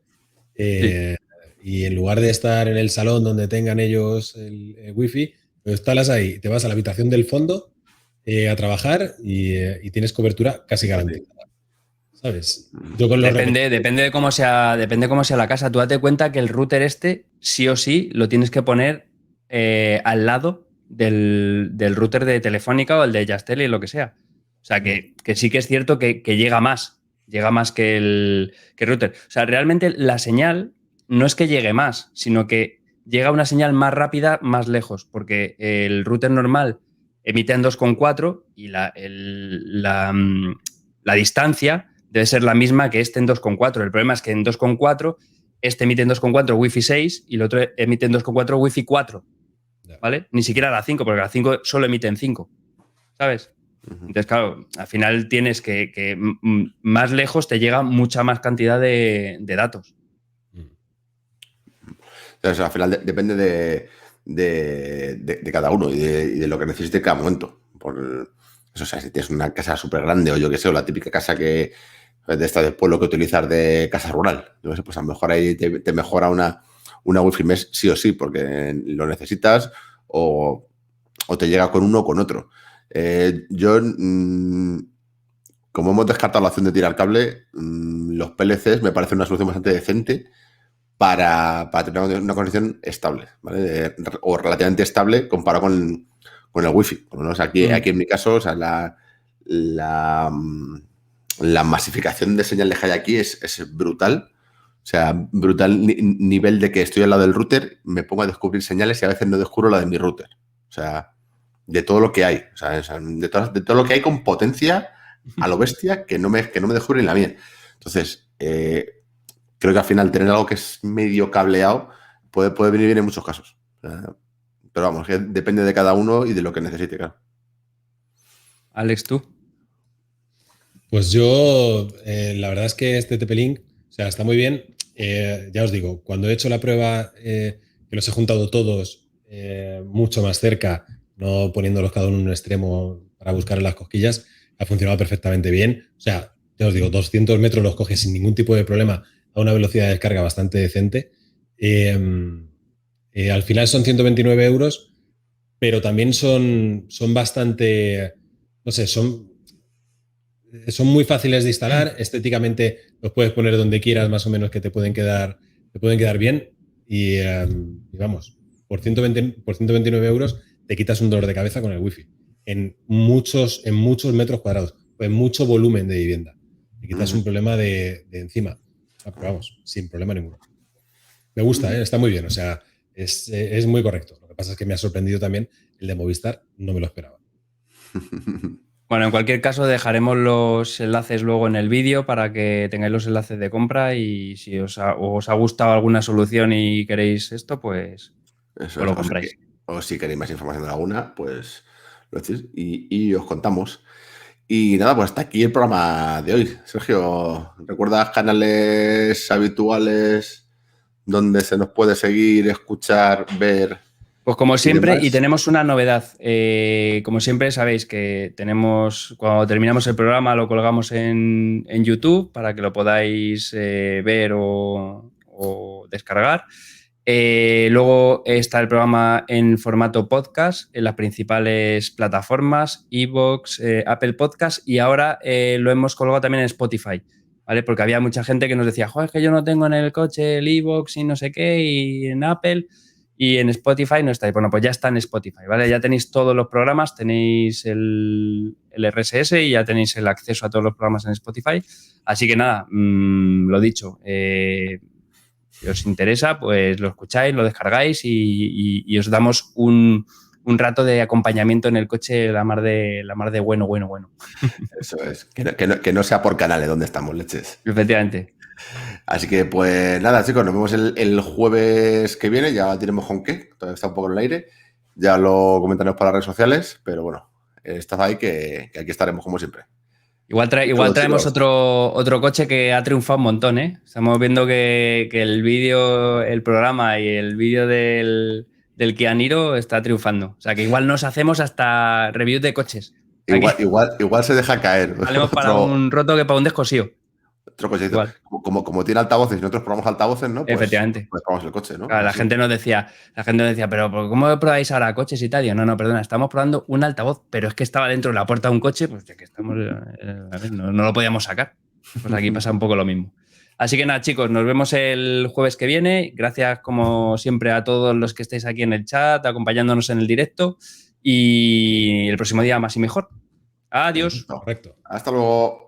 Sí. y en lugar de estar en el salón donde tengan ellos el wifi, lo instalas ahí, te vas a la habitación del fondo a trabajar y tienes cobertura casi Así. garantizada. ¿Sabes? Yo con los repetidores. Depende cómo sea la casa. Tú date cuenta que el router este, sí o sí, lo tienes que poner al lado del router de Telefónica o el de Yastel y lo que sea. O sea, que sí que es cierto que llega más que el router. O sea, realmente la señal no es que llegue más, sino que llega una señal más rápida, más lejos, porque el router normal emite en 2,4 y la distancia debe ser la misma que este en 2,4. El problema es que en 2,4 este emite en 2,4 Wi-Fi 6 y el otro emite en 2,4 Wi-Fi 4, ¿vale? Ni siquiera la 5, porque la 5 solo emite en 5, ¿sabes? Entonces, claro, al final tienes que más lejos te llega mucha más cantidad de datos. Entonces, al final depende de cada uno y de lo que necesite en cada momento. Eso, o sea, si tienes una casa súper grande o yo qué sé, o la típica casa de esta del pueblo que utilizas de casa rural, yo sé, pues a lo mejor ahí te mejora una Wi-Fi mesh sí o sí, porque lo necesitas o te llega con uno o con otro. Yo, como hemos descartado la opción de tirar cable, los PLCs me parece una solución bastante decente para tener una conexión estable, ¿vale? O relativamente estable comparado con el Wi-Fi. Por lo menos aquí en mi caso, o sea, la masificación de señales que hay aquí es brutal. O sea, brutal nivel de que estoy al lado del router, me pongo a descubrir señales y a veces no descubro la de mi router. O sea, de todo lo que hay. O sea, de todo lo que hay con potencia a lo bestia que no me descubre ni la mía. Entonces, creo que al final tener algo que es medio cableado puede venir bien en muchos casos. Pero vamos, que depende de cada uno y de lo que necesite, claro. Alex, ¿tú? Pues yo, la verdad es que este TP-Link, o sea, está muy bien. Ya os digo, cuando he hecho la prueba, que los he juntado todos mucho más cerca, no poniéndolos cada uno en un extremo para buscar en las cosquillas, ha funcionado perfectamente bien. O sea, ya os digo, 200 metros los coges sin ningún tipo de problema a una velocidad de descarga bastante decente. Al final son 129 euros, pero también son bastante, no sé, son muy fáciles de instalar. Estéticamente los puedes poner donde quieras, más o menos, que te pueden quedar bien. Y vamos, por 129 euros te quitas un dolor de cabeza con el wifi. En muchos metros cuadrados, en mucho volumen de vivienda. Te quitas un problema de encima. Pero vamos, sin problema ninguno. Me gusta, está muy bien. O sea, es muy correcto. Lo que pasa es que me ha sorprendido también el de Movistar. No me lo esperaba. Bueno, en cualquier caso dejaremos los enlaces luego en el vídeo para que tengáis los enlaces de compra y si os ha gustado alguna solución y queréis esto, pues lo compráis. O si queréis más información de alguna, pues lo decís y os contamos. Y nada, pues hasta aquí el programa de hoy. Sergio, ¿recuerdas canales habituales donde se nos puede seguir, escuchar, ver? Pues como siempre, y tenemos una novedad. Como siempre sabéis que cuando terminamos el programa lo colgamos en YouTube para que lo podáis ver o descargar. Luego está el programa en formato podcast en las principales plataformas, iVoox, Apple Podcast, y ahora lo hemos colgado también en Spotify, ¿vale? Porque había mucha gente que nos decía, joder, es que yo no tengo en el coche el iVoox y no sé qué, y en Apple, y en Spotify no está. Bueno, pues ya está en Spotify, ¿vale? Ya tenéis todos los programas, tenéis el RSS y ya tenéis el acceso a todos los programas en Spotify. Así que nada, lo dicho, si os interesa, pues lo escucháis, lo descargáis y os damos un rato de acompañamiento en el coche la mar de bueno. Eso es, que no sea por canales donde estamos, leches. Efectivamente. Así que, pues nada, chicos, nos vemos el jueves que viene. Ya tenemos con qué, todavía está un poco en el aire. Ya lo comentaremos por las redes sociales, pero bueno, estad ahí que aquí estaremos como siempre. Igual traemos otro coche que ha triunfado un montón, ¿eh? Estamos viendo que el vídeo, el programa y el vídeo del Kia Niro está triunfando. O sea, que igual nos hacemos hasta reviews de coches. Igual se deja caer. Salimos para un roto que para un descosío. Otro cochecito. Como tiene altavoces y nosotros probamos altavoces, ¿no? Pues, efectivamente. Pues probamos el coche, ¿no? Claro, la gente nos decía, pero ¿cómo probáis ahora coches y tal? Y yo, no, perdona, estamos probando un altavoz, pero es que estaba dentro de la puerta de un coche, pues ya que estamos, no lo podíamos sacar. Pues aquí pasa un poco lo mismo. Así que nada, chicos, nos vemos el jueves que viene. Gracias, como siempre, a todos los que estáis aquí en el chat, acompañándonos en el directo. Y el próximo día más y mejor. Adiós. Correcto. Hasta luego.